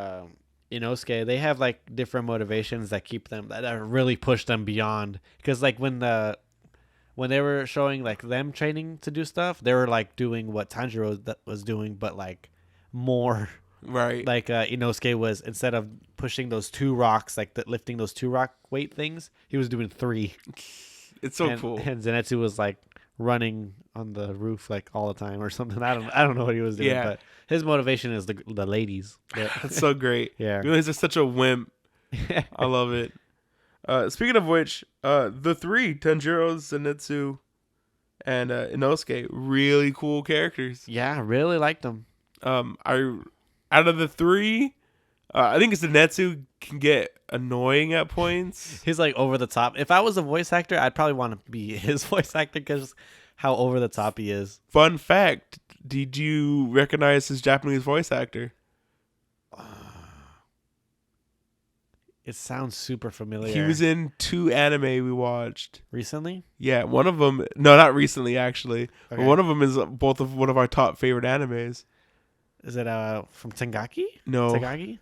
Inosuke, they have like different motivations that keep them that really push them beyond. Because like when they were showing like them training to do stuff, they were like doing what Tanjiro was doing, but like more. Right. Like Inosuke was, instead of pushing those 2 rocks, like lifting those 2 rock weight things, he was doing 3. It's so and, cool. And Zenitsu was like running on the roof like all the time or something. I don't know what he was doing, Yeah. but his motivation is the ladies. That's so great. Yeah. You know, he's just such a wimp. I love it. Speaking of which, the three Tanjiro, Zenitsu, and Inosuke, really cool characters. Yeah, really liked him. I out of the three, I think Zenitsu can get annoying at points. He's like over the top. If I was a voice actor, I'd probably want to be his voice actor because how over the top he is. Fun fact: did you recognize his Japanese voice actor? It sounds super familiar. He was in 2 anime we watched. Recently? Yeah, one of them. No, not recently actually. But Okay. one of them is both of one of our top favorite animes. Is it from Tengaki? No, Tengaki?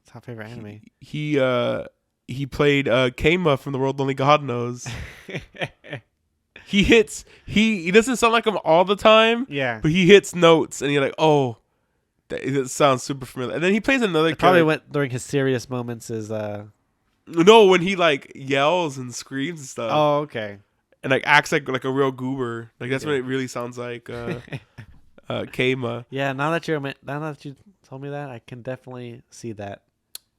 Top favorite anime. he played Keima from The World Only God Knows. He hits. He doesn't sound like him all the time, Yeah. but he hits notes, and you're like, oh, that sounds super familiar. And then he plays another. It probably character. went during his serious moments is No, when he like yells and screams and stuff, Oh, okay. and like acts like a real goober. Like that's Yeah. when it really sounds like Keima. Yeah, now that you told me that, I can definitely see that.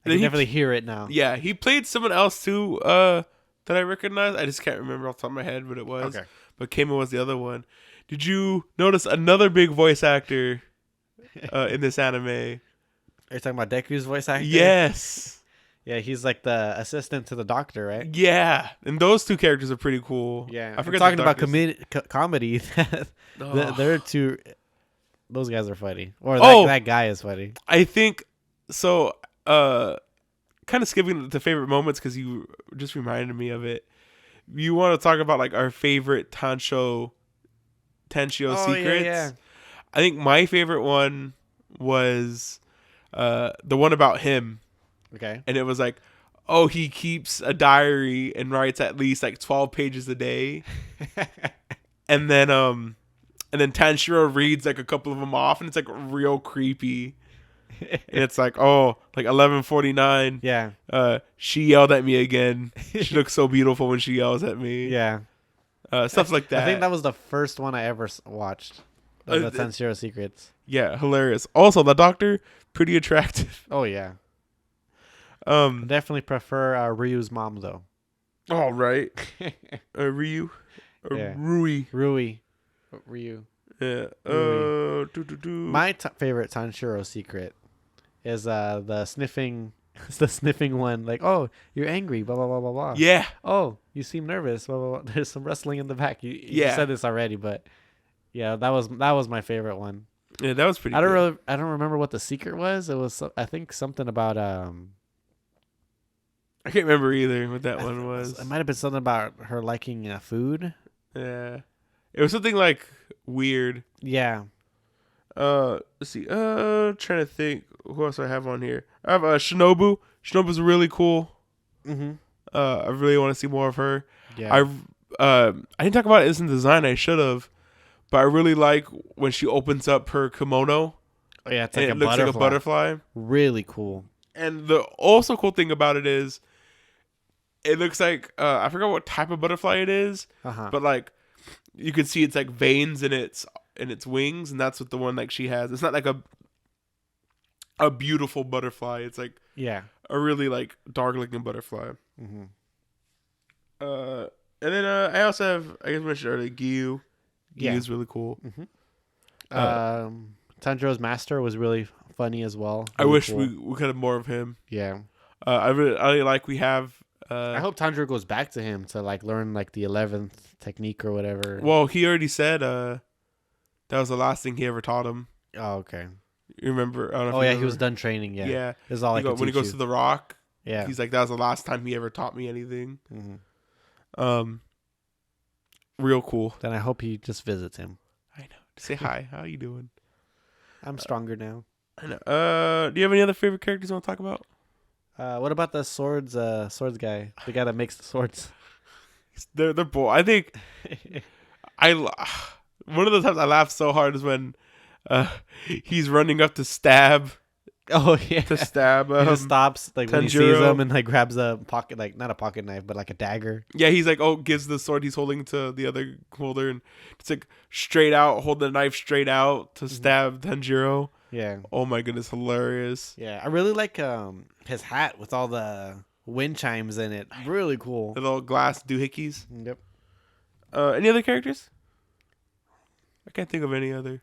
I Then can he- definitely hear it now. Yeah, he played someone else too. That I recognize. I just can't remember off the top of my head what it was. Okay. But Keima was the other one. Did you notice another big voice actor in this anime? Are you talking about Deku's voice actor? Yes. Yeah, he's like the assistant to the doctor, right? Yeah, and those two characters are pretty cool. Yeah. I I'm forget. talking the about doctor's- comedy. Oh. They're two. Those guys are funny. Or Oh. that guy is funny. I think so. Kind of skipping the favorite moments because you just reminded me of it. You want to talk about like our favorite Tenshio secrets? Yeah. I think my favorite one was the one about him, Okay. and it was like, oh, he keeps a diary and writes at least like 12 pages a day, and then Tanjiro reads like a couple of them off, and it's like real creepy. And it's like, oh, like 11:49. Yeah. She yelled at me again. She looks so beautiful when she yells at me. Yeah. Stuff like that. I think that was the first one I ever watched. The Tenshiro Secrets. Yeah, hilarious. Also, the doctor, pretty attractive. Oh yeah. Definitely prefer Ryu's mom though. All right. Ryu. Yeah. Rui. Rui. Ryu. Yeah. Rui. Doo-doo-doo. My favorite Tanjiro secret is the sniffing. It's the sniffing one. Like, oh, you're angry. Blah blah blah blah blah. Yeah. Oh, you seem nervous. Blah, blah, blah. There's some rustling in the back. You Yeah. said this already, but yeah, that was my favorite one. Yeah, that was pretty I good. don't remember what the secret was. It was I think something about I can't remember either what that one was. It might have been something about her liking food. Yeah. It was something like weird. Yeah. Let's see. Trying to think who else I have on here. I have Shinobu. Shinobu's really cool. Mm-hmm. I really want to see more of her. Yeah. I didn't talk about it in design. I should have, but I really like when she opens up her kimono Oh yeah, it's and like it a looks butterfly. like a butterfly. Really cool. And the also cool thing about it is, it looks like I forgot what type of butterfly it is, Uh-huh. but like you can see it's like veins in its wings, and that's what the one like she has. It's not like a beautiful butterfly. It's like Yeah. a really like dark looking butterfly. Mm-hmm. And then I also have, I guess I mentioned earlier, Gyu. Yeah. Gyu's really cool. Tanjiro's master was really funny as well. I Really wish cool. we could have more of him. Yeah. I really like we have. I hope Tanjiro goes back to him to like learn like the 11th technique or whatever. Well, he already said that was the last thing he ever taught him. Oh, okay. You remember? I don't know if Oh you yeah, he remember. was done training. Yeah. Yeah. This is all I can When he teach goes you. to the rock, Yeah. he's like, that was the last time he ever taught me anything. Mm-hmm. Real cool. Then I hope he just visits him. I know. Say hi. How you doing? I'm stronger now. I know. Do you have any other favorite characters you want to talk about? What about the swords guy? The guy that makes the swords. They're both. I think one of the times I laughed so hard is when he's running up to stab Oh yeah. to stab He just stops like when he sees Tanjiro. him and like grabs a pocket, like not a pocket knife, but like a dagger. Yeah, he's like, oh, gives the sword he's holding to the other holder, and it's like straight out, hold the knife straight out to stab Tanjiro. Yeah. Oh my goodness, hilarious. Yeah. I really like his hat with all the wind chimes in it. Really cool. The little glass doohickeys. Yep. Any other characters? I can't think of any other.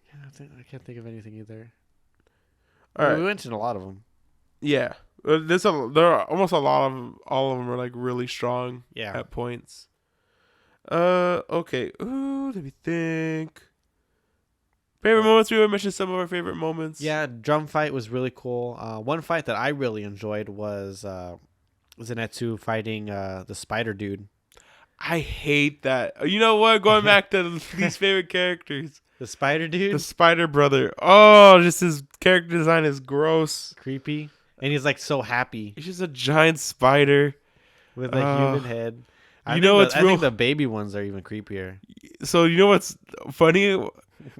Yeah, I can't think of anything either. All right. We mentioned a lot of them. Yeah. There are almost a lot of them. All of them are like really strong Yeah. at points. Okay. Ooh, let me think. Favorite moments? We already mentioned some of our favorite moments. Yeah, drum fight was really cool. One fight that I really enjoyed was Zenitsu fighting the spider dude. I hate that. You know what? Going back to least favorite characters. The spider dude? The Spider Brother. Oh, just his character design is gross. Creepy. And he's like so happy He's just a giant spider. with a human head. You know what's I real? think the baby ones are even creepier. So you know what's funny?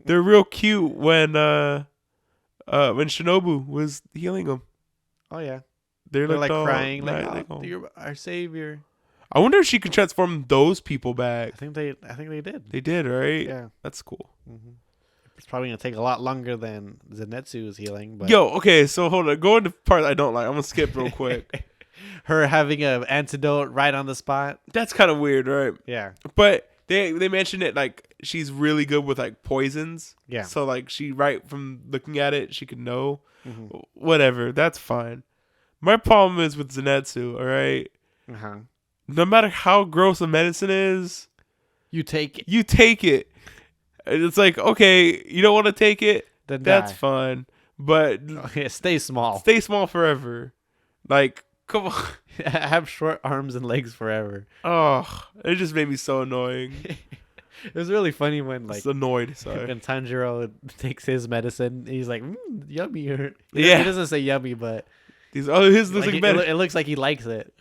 They're real cute when Shinobu was healing them. Oh yeah. They're They're like all crying like, nice, oh, you're our savior. I wonder if she can transform those people back. I think they did. They did, right? Yeah. That's cool. Mm-hmm. It's probably gonna take a lot longer than Zenitsu's healing, but Yo, okay, so hold on. Go into part I don't like. I'm gonna skip real quick. her having an antidote right on the spot. That's kind of weird, right? Yeah. But they mentioned it like she's really good with like poisons. Yeah. So like she right from looking at it, she could know. Mm-hmm. Whatever, that's fine. My problem is with Zenitsu, all right? Uh-huh. No matter how gross a medicine is, You take it, you take it. And it's like, okay, you don't want to take it, then that's die. fine. But Okay, stay small. stay small forever. Like, come on. Have short arms and legs forever. Oh, it just made me so annoying. It was really funny when like Just annoyed, sorry. when Tanjiro takes his medicine, he's like, yummy. Or, Yeah. He doesn't say yummy, but His looks like, like better. it looks like he likes it.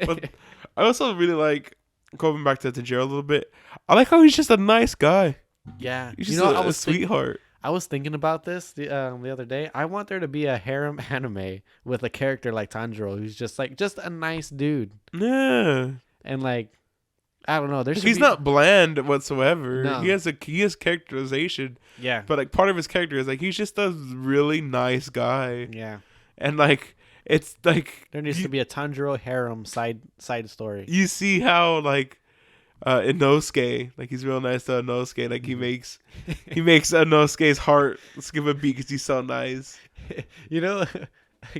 But I also really like, going back to Tanjiro a little bit, I like how he's just a nice guy. Yeah. He's just a sweetheart. I was thinking about this the other day. I want there to be a harem anime with a character like Tanjiro who's just a nice dude. Yeah. And like, I don't know. He's not bland whatsoever. No. He has characterization, Yeah. but like part of his character is like he's just a really nice guy, Yeah. and like it's like There needs to be a Tanjiro harem side story. you see how like Inosuke, like he's real nice to Inosuke, like he makes Inosuke's heart skip a beat because he's so nice. You know,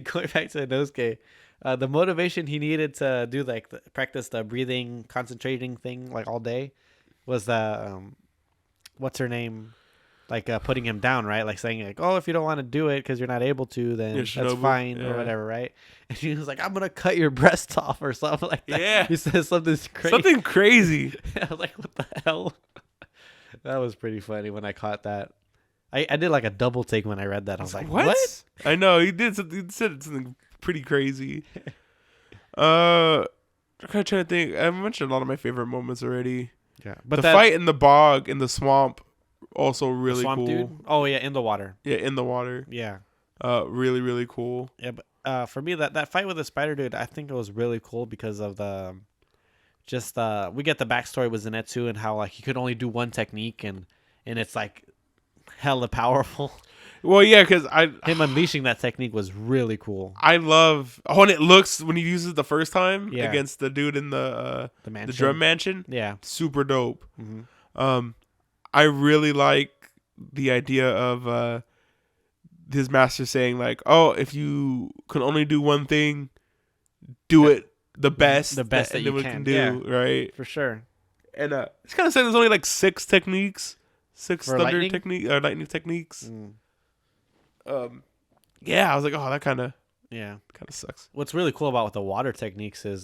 going back to Inosuke, the motivation he needed to do like practice the breathing, concentrating thing like all day was what's her name? Like putting him down, right? Like saying like, oh, if you don't want to do it because you're not able to, then Yeah, that's Shinobu, fine yeah. or whatever, right? And he was like, I'm gonna cut your breasts off or something like that. Yeah. He says something crazy. Something crazy. I was like, what the hell? That was pretty funny when I caught that. I did like a double take when I read that. I was like, what? I know he did. He said something pretty crazy. I'm kind of trying to think. I mentioned a lot of my favorite moments already. Yeah, but The fight in the bog in the swamp, also really swamp cool. dude. Oh yeah, in the water. Yeah, in the water. Yeah, Really, really cool. yeah. But for me, that fight with the spider dude, I think it was really cool because of the we get the backstory with Zenitsu and how like he could only do one technique and it's like hella powerful. Well, yeah, because Him unleashing that technique was really cool. I love when it looks when he uses it the first time Yeah. against the dude in the mansion. the drum mansion. Yeah. Super dope. Mm-hmm. I really like the idea of his master saying like, "Oh, if you can only do one thing, do it the best that you anyone can. do." Yeah. Right? For sure. And it's kind of said there's only like 6 techniques, 6 For thunder lightning? technique or lightning techniques. Mm. Yeah, I was like, oh, that kind of Yeah. sucks. What's really cool about the water techniques is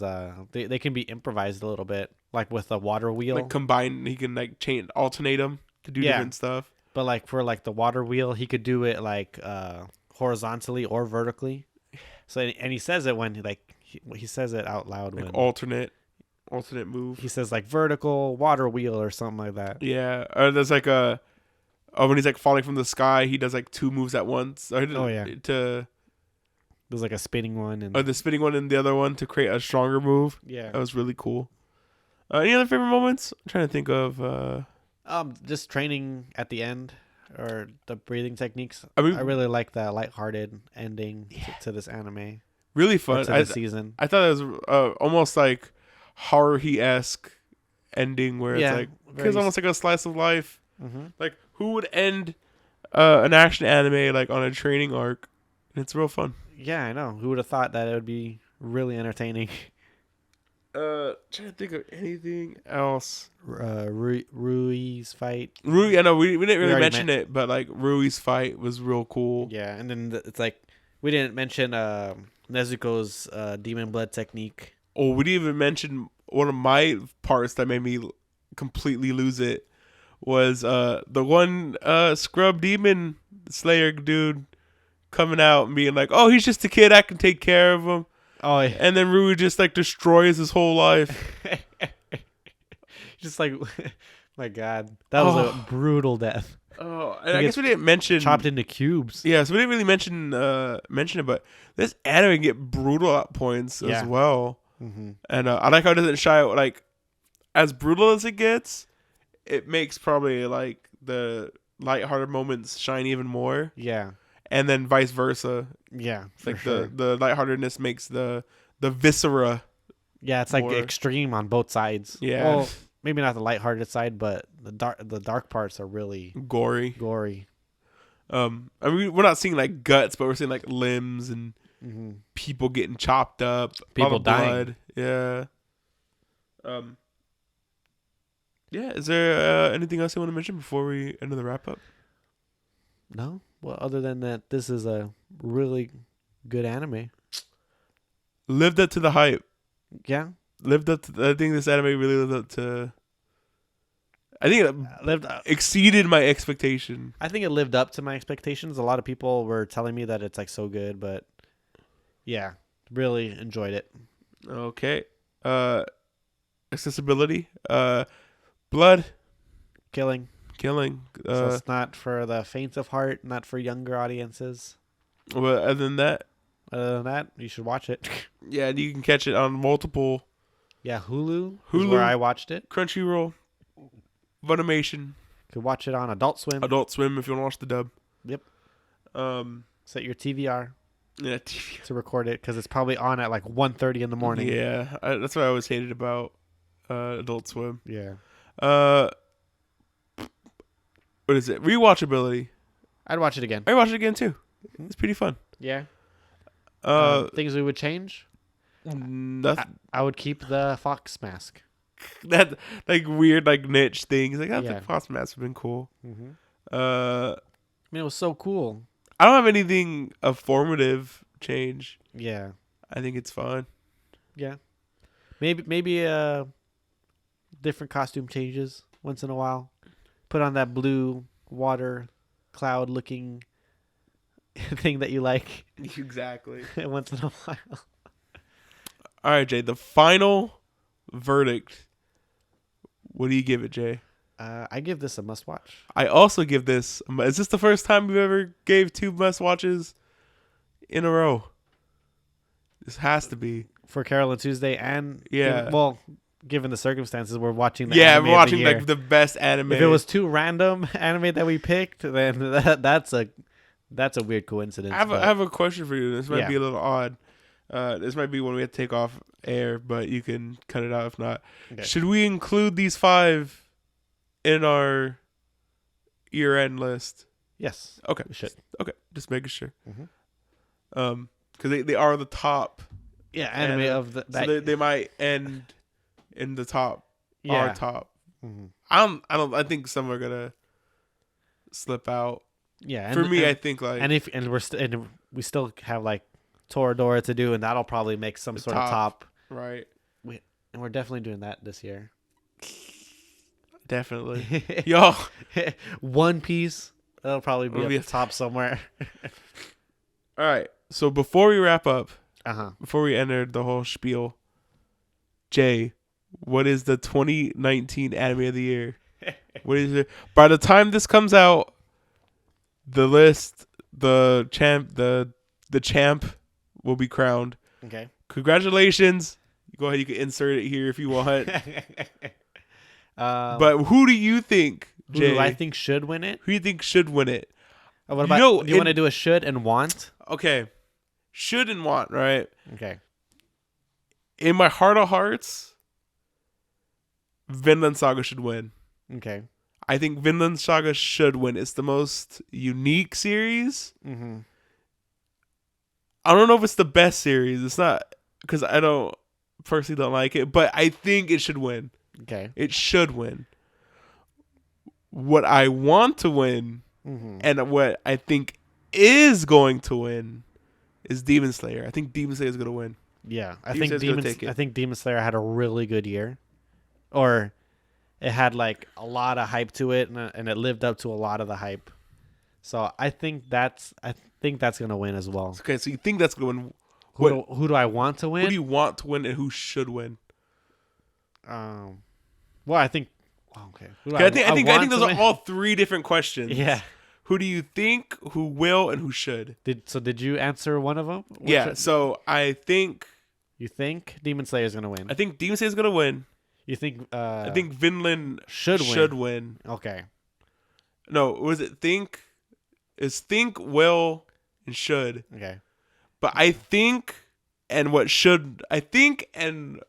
they can be improvised a little bit, like with the water wheel. Like combine, he can like alternate them to do Yeah. different stuff. But like for like the water wheel, he could do it like horizontally or vertically. So and he says it when he says it out loud Like when alternate move. he says like vertical water wheel or something like that. Yeah, there's like Oh, when he's like falling from the sky, he does like 2 moves at once. Oh, yeah. To There's like a spinning one and the spinning one and the other one to create a stronger move. yeah. That was really cool. Any other favorite moments? I'm trying to think of. Just training at the end or the breathing techniques. I mean, I really like the lighthearted ending to this anime really or fun. to this season. I thought it was almost like horror-esque ending where Yeah, it's like very it's almost like a slice of life. Mm-hmm. Like who would end an action anime like on a training arc? And it's real fun. Yeah, I know. Who would have thought that it would be really entertaining? Trying to think of anything else. Rui's fight. Rui, I know we didn't really already mention it, but like Rui's fight was real cool. Yeah, and then it's like we didn't mention Nezuko's demon blood technique. Oh, we didn't even mention one of my parts that made me completely lose it was the one scrub demon slayer dude coming out and being like, "Oh, he's just a kid. I can take care of him." Oh, yeah. And then Rui just like destroys his whole life. Just like, my God, that was a brutal death. Oh, and I guess we didn't mention Chopped into cubes. Yeah, so we didn't really mention it, but this anime can get brutal at points as well. Mm-hmm. And I like how it doesn't shy out, like as brutal as it gets. It makes probably like the lighthearted moments shine even more. Yeah. And then vice versa. Yeah, for Like sure. the lightheartedness makes the viscera. Yeah, it's like more. extreme on both sides. Yeah. Well, maybe not the lighthearted side, but the dark parts are really Gory. I mean, we're not seeing like guts, but we're seeing like limbs and people getting chopped up, People a lot of dying. blood. Yeah. Yeah. Is there anything else you want to mention before we end the wrap up? No? Well, other than that, this is a really good anime. Lived up to the hype. Yeah. Lived up to. I think this anime really lived up to. I think it exceeded my expectation. I think it lived up to my expectations. A lot of people were telling me that it's like so good, but yeah, really enjoyed it. Okay. Accessibility. Blood. Killing. So it's not for the faint of heart, not for younger audiences. Well, other than that, you should watch it. yeah, you can catch it on multiple. Yeah, Hulu is where I watched it. Crunchyroll, Funimation. Could watch it on Adult Swim. Adult Swim if you want to watch the dub. Yep. Set your TVR Yeah, TV. to record it because it's probably on at like 1:30 in the morning. Yeah, that's what I always hated about Adult Swim. Yeah. What is it? Rewatchability. I'd watch it again. I watch it again too. It's pretty fun. Yeah. Things we would change. Nothing. I would keep the fox mask. That like weird like niche things. Like I Yeah. think Fox Mask have been cool. Mm-hmm. I It was so cool. don't have anything of formative change. Yeah. I think it's fine. Yeah. Maybe different costume changes once in a while. Put on that blue water cloud looking thing that you like Exactly. once in a while. All right, Jay. The final verdict. What do you give it, Jay? I give this a must watch. I also give this. Is this the first time we've ever gave 2 must watches in a row? This has to be. For Carol and Tuesday and Yeah. given the circumstances, we're watching the Yeah, anime we're watching of the year. like the best anime. If it was 2 random anime that we picked, then that's a weird coincidence. I have a question for you. This might Yeah. be a little odd. This might be one we have to take off air, but you can cut it out if not. Okay. Should we include these 5 in our year-end list? Yes. Okay. We should. Okay, just making sure. Mhm. Because they are the top. Yeah, anime of the that. So they might end in the top. Yeah. Our top. Mhm. I think some are gonna slip out. Yeah. For me, I think like and we still have like Toradora to do, and that'll probably make some The sort of top. right. And we're definitely doing that this year. Definitely. Yo. One Piece. That'll probably be It'll at be the top somewhere. All right. So before we wrap up, Uh-huh. before we enter the whole spiel, Jay, what is the 2019 anime of the year? What is it? By the time this comes out, the list, the champ will be crowned. Okay. Congratulations. Go ahead, you can insert it here if you want. um, But who do you think, who Jay? do I think should win it? Who do you think should win it? What about? Do you want to do a should and want? Okay, should and want, right? Okay. In my heart of hearts, Vinland Saga should win. Okay. I think Vinland Saga should win. It's the most unique series. Mm-hmm. I don't know if it's the best series. It's not, because I don't personally don't like it, but I think it should win. Okay. It should win. What I want to win and what I think is going to win is Demon Slayer. I think Demon Slayer is going to win. Yeah, I think Demon Slayer had a really good year, or it had like a lot of hype to it, and it lived up to a lot of the hype. So I think that's gonna win as well. Okay, so you think that's going to win? Who do I want to win? Who do you want to win and who should win? Well, I think. Okay. I think those are all three different questions. Yeah. Who do you think, who will, and who should? Did you answer one of them? Yeah. So I think. You think Demon Slayer is gonna win? I think Demon Slayer is gonna win. You think? I think Vinland should win. Okay. No, was it think? Is think, will, and should. Okay. But I think and what should I think and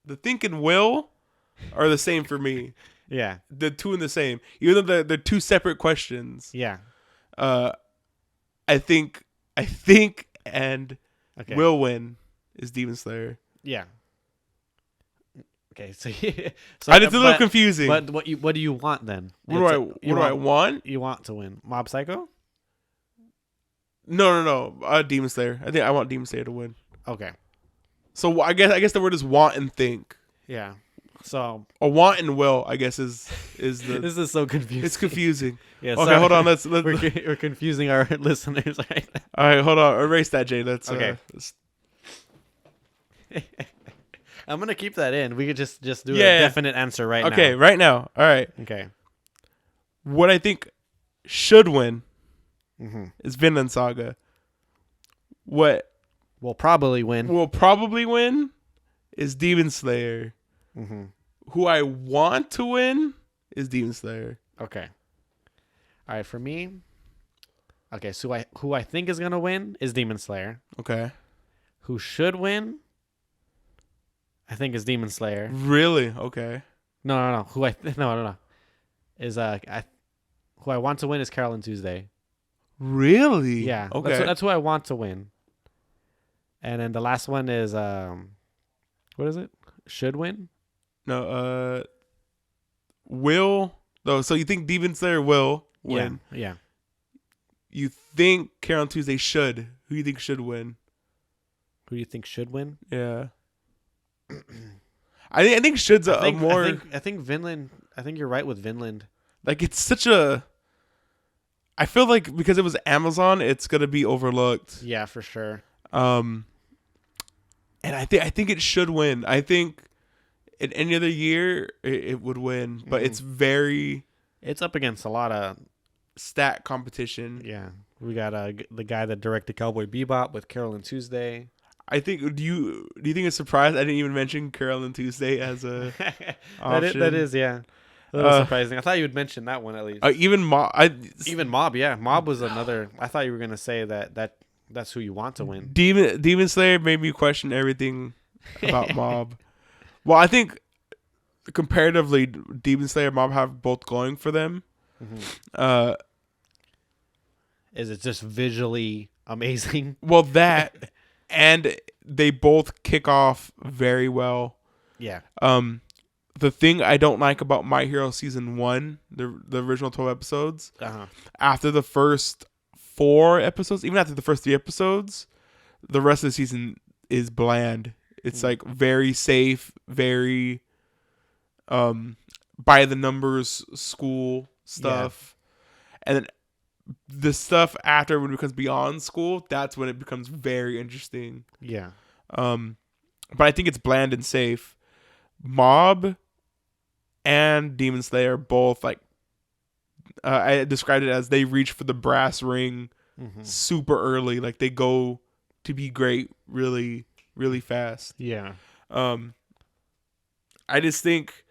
the think and will are the same for me. Yeah. The two and the same, even though they're two separate questions. Yeah. I think and Okay. will win is Demon Slayer. Yeah. Okay, so It's a little confusing. But what do you want then? What do I want? You want to win Mob Psycho? No. Demon Slayer. I think I want Demon Slayer to win. Okay. So I guess the word is want and think. Yeah. So A want and will, I guess, is the. This is so confusing. It's confusing. Yeah. Okay, hold on. Let's we're confusing our listeners right now. All right, hold on. Erase that, Jay. Let's Okay. I'm gonna keep that in. We could just do a definite answer right now. Okay, right now. All right. Okay. What I think should win Mm-hmm. is Vinland Saga. What We'll probably win. will probably win is Demon Slayer. Mm-hmm. Who I want to win is Demon Slayer. Okay. All right, for me. Okay, so who I think is gonna win is Demon Slayer. Okay. Who should win? I think is Demon Slayer. Really? Okay. No. No. Is who I want to win is Carol and Tuesday. Really? Yeah. Okay. That's who I want to win. And then the last one is what is it? Should win? No. Will. No. So you think Demon Slayer will win? Yeah. You think Carol and Tuesday should? Who do you think should win? Who do you think should win? Yeah. I think should's a more. I think Vinland. I think you're right with Vinland. Like, it's such a. I feel like because it was Amazon, it's gonna be overlooked. Yeah, for sure. And I think it should win. I think in any other year it would win, but it's very. It's up against a lot of stat competition. Yeah, we got the guy that directed Cowboy Bebop with Carol and Tuesday. I think. Do you think it's surprised I didn't even mention Carol and Tuesday as a option? That is, yeah. That was surprising. I thought you would mention that one at least. Even Mob. Even Mob, yeah. Mob was another. I thought you were gonna say that's who you want to win. Demon Slayer made me question everything about Mob. Well, I think comparatively, Demon Slayer and Mob have both going for them. Mm-hmm. Is it just visually amazing? Well, that and they both kick off very well. Yeah. The thing I don't like about My Hero Season 1, the original 12 episodes, after the first 4 episodes, even after the first 3 episodes, the rest of the season is bland. It's like very safe, very by the numbers school stuff. Yeah. And then the stuff after when it becomes beyond school, that's when it becomes very interesting. Yeah. But I think it's bland and safe. Mob and Demon Slayer both like I described it as they reach for the brass ring super early. Like they go to be great really, really fast. Yeah. I just think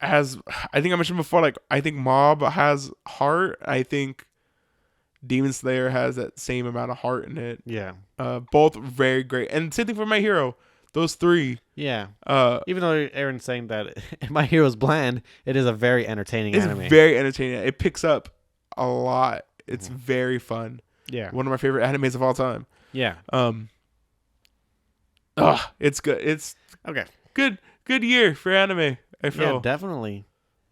I think I mentioned before, like I think Mob has heart. I think Demon Slayer has that same amount of heart in it. Yeah. Both very great. And same thing for My Hero. Those three. Yeah. Uh, Even though Aaron's saying that My Hero's bland, it is a very entertaining it's anime. very entertaining. It picks up a lot. It's very fun. Yeah. One of my favorite animes of all time. Yeah. It's good. It's Okay. good year for anime, I feel. Yeah, definitely.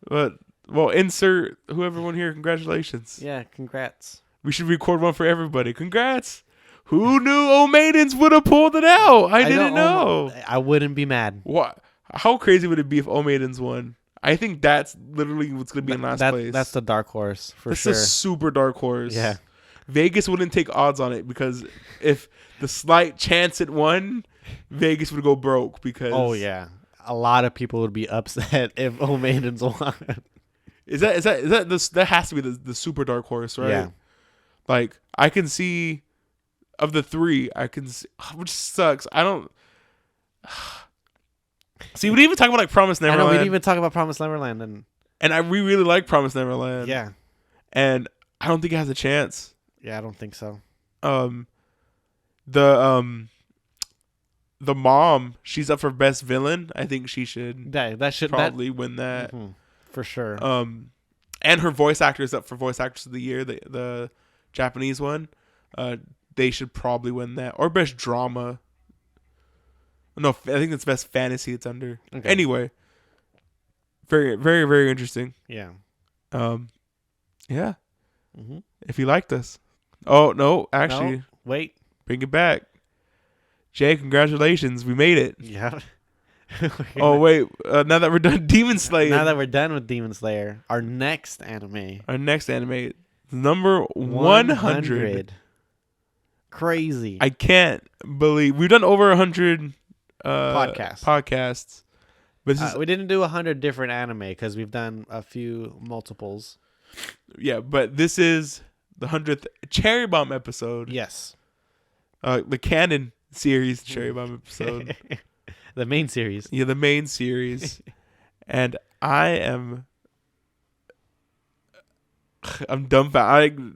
But well, insert whoever won here. Congratulations. Yeah, congrats. We should record one for everybody. Congrats. Who knew O Maidens would have pulled it out? I didn't know. I wouldn't be mad. What? How crazy would it be if O Maidens won? I think that's literally what's going to be in last place. That's the dark horse for that's sure. That's a super dark horse. Yeah. Vegas wouldn't take odds on it because if the slight chance it won, Vegas would go broke because. Oh yeah, a lot of people would be upset if O Maidens won. That has to be the super dark horse, right? Yeah. Like I can see, of the three, which sucks. I don't. See, we didn't even talk about like Promised Neverland. I know we didn't even talk about Promised Neverland, and we really like Promised Neverland. yeah, and I don't think it has a chance. yeah, I don't think so. The mom, she's up for best villain. I think she should That should probably win that. for sure. And her voice actor is up for voice actress of the year, the Japanese one. They should probably win that, or best drama. No, I think that's best fantasy. It's under. Okay. Anyway, very, very, very interesting. Yeah. Yeah. Mm-hmm. If you liked us. Oh no, actually, No, wait. bring it back. Jay, congratulations, we made it. Yeah. Oh wait, now that we're done Demon Slayer. Now that we're done with Demon Slayer, our next anime. Our next anime, number 100. Crazy. I can't believe we've done over 100 podcasts. But this is, we didn't do 100 different anime because we've done a few multiples. yeah, but this is the 100th Cherry Bomb episode. Yes. The canon series Cherry Bomb episode. The main series. Yeah, the main series. And I'm dumbfounded.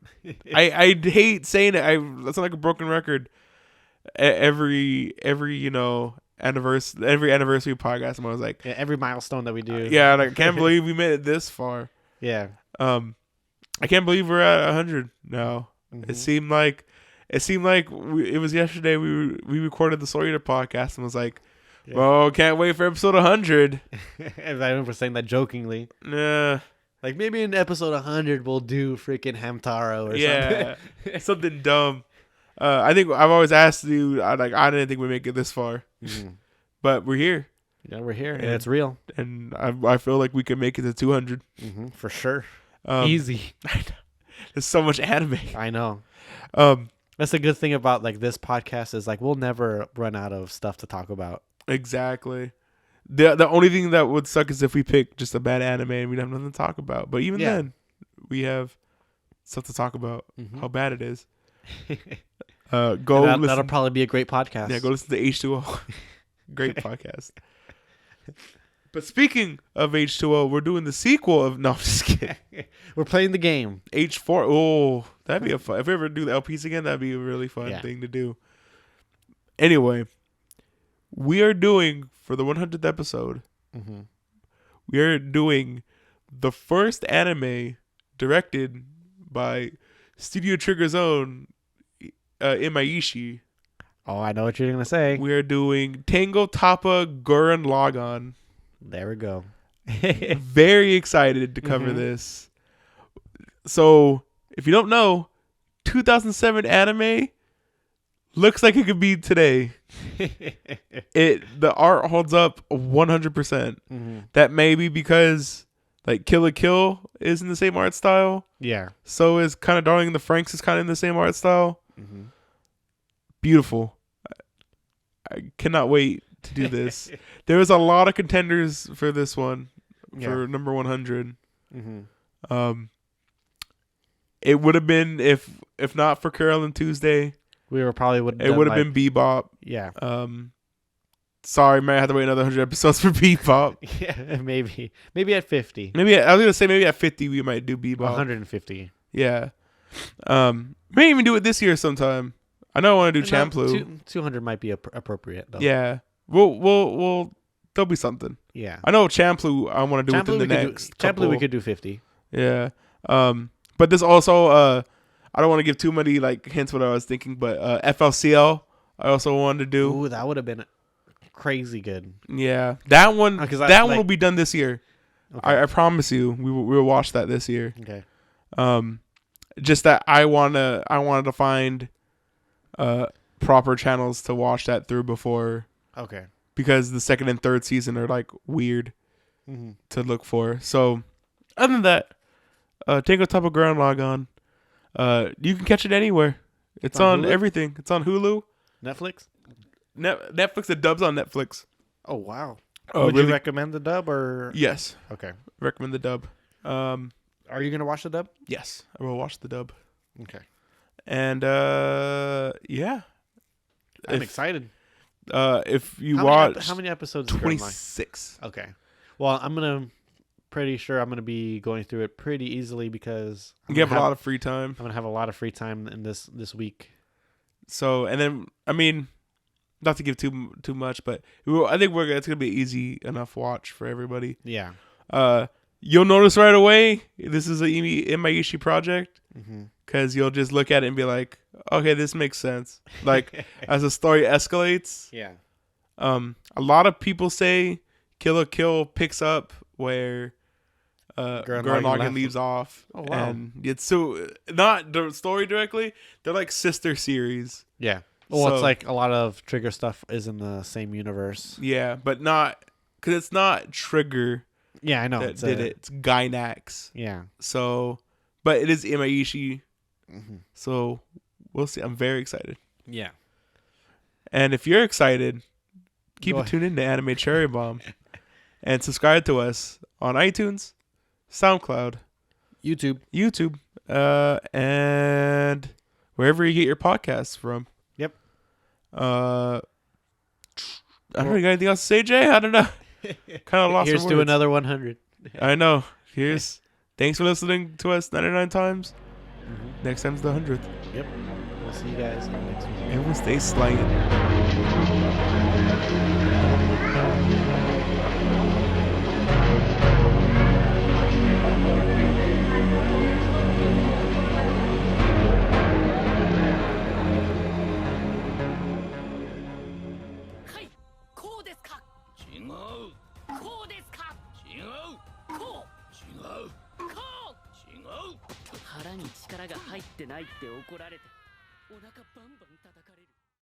I hate saying it. That's like a broken record. Every anniversary podcast, I'm always like, Yeah, every milestone that we do. yeah, I can't believe we made it this far. Yeah. I can't believe we're at 100 now. Mm-hmm. It seemed like it was yesterday. We recorded the Sawyer podcast and was like, Yeah. well, can't wait for episode 100. And I remember saying that jokingly. Nah. Like maybe in episode 100 we'll do freaking Hamtaro or Yeah, something. something dumb. I think I've always asked you. I didn't think we'd make it this far, but we're here. Yeah, we're here, and it's real. And I feel like we can make it to 200 For sure. Easy. There's so much anime. I know. Um, That's the good thing about like this podcast is like we'll never run out of stuff to talk about. Exactly. The only thing that would suck is if we pick just a bad anime and we don't have nothing to talk about. But even then, we have stuff to talk about. How bad it is. That'll probably be a great podcast. Yeah, go listen to H2O. Great podcast. But speaking of H2O, we're doing the sequel of... No, I'm just kidding. We're playing the game. H4. Oh, that'd be a fun... If we ever do the LPs again, that'd be a really fun Yeah. thing to do. Anyway, we are doing, for the 100th episode, we are doing the first anime directed by Studio Trigger's own Imaishi. Oh, I know what you're gonna say. We are doing Tango Toppa Gurren Lagann. There we go. Very excited to cover this. So, if you don't know, 2007 anime looks like it could be today. The art holds up 100%. That may be because like Kill la Kill is in the same art style. Yeah. So is kind of Darling in the Franxx is kind of in the same art style. Beautiful. I cannot wait to do this. There was a lot of contenders for this one, for number 100. It would have been if not for Carol and Tuesday, We were probably would. it would have been Bebop. Yeah. Sorry, man, I had to wait another 100 episodes for Bebop. Yeah. Maybe at 50. Maybe I was gonna say maybe at 50 we might do Bebop. 150. Yeah. May even do it this year sometime. I know I want to do Champloo. 200 might be appropriate though. Yeah. We'll there'll be something. Yeah. I know Champloo I want to do within the next couple. Champloo we could do 50. Yeah. But this also I don't want to give too many like hints what I was thinking, but FLCL I also wanted to do. Ooh, that would have been crazy good. Yeah. That one one will be done this year. Okay. I promise you we will watch that this year. Okay. Just that I wanted to find proper channels to watch that through before, Okay. because the second and third season are like weird Mm-hmm. to look for. So other than that, Tango Top of Ground log on. You can catch it anywhere. It's on Hulu? everything. It's on Hulu, Netflix. Netflix. It dubs on Netflix. Oh wow. Oh, Would really? you recommend the dub or? Yes, Okay. recommend the dub. Are you gonna watch the dub? Yes, I will watch the dub. Okay. And yeah, I'm excited. if you How watch how many episodes? is there on 26. Okay. Well, pretty sure I'm gonna be going through it pretty easily because You have a lot of free time. I'm gonna have a lot of free time in this week. So, and then I mean, not to give too much, but I think it's gonna be an easy enough watch for everybody. Yeah. You'll notice right away this is a Imaishi project, Mm-hmm. because you'll just look at it and be like, okay, this makes sense. Like as the story escalates, Yeah. a lot of people say Kill la Kill picks up where Gurren Lagann leaves off. Oh, wow. And it's so not the story directly. They're like sister series. Yeah. Well, So- it's like a lot of Trigger stuff is in the same universe. Yeah, but not because it's not Trigger Yeah, I know. that did it. It's Gainax. Yeah. So, but it is Imaishi. Mm-hmm. So we'll see. I'm very excited. Yeah. And if you're excited, keep Go it tuned in to Anime Cherry Bomb and subscribe to us on iTunes, SoundCloud, YouTube. and wherever you get your podcasts from. Yep. I don't know. You got anything else to say, Jay? I don't know. Kind of lost. Here's for to words. another 100. I know. Thanks for listening to us 99 times. Mm-hmm. Next time's the 100th. Yep. We'll see you guys in the next one. Everyone stay slanging. はいこうですか違うこうですか違うこう違うこう違う腹に力が入ってないって怒られてお腹バンバン叩かれ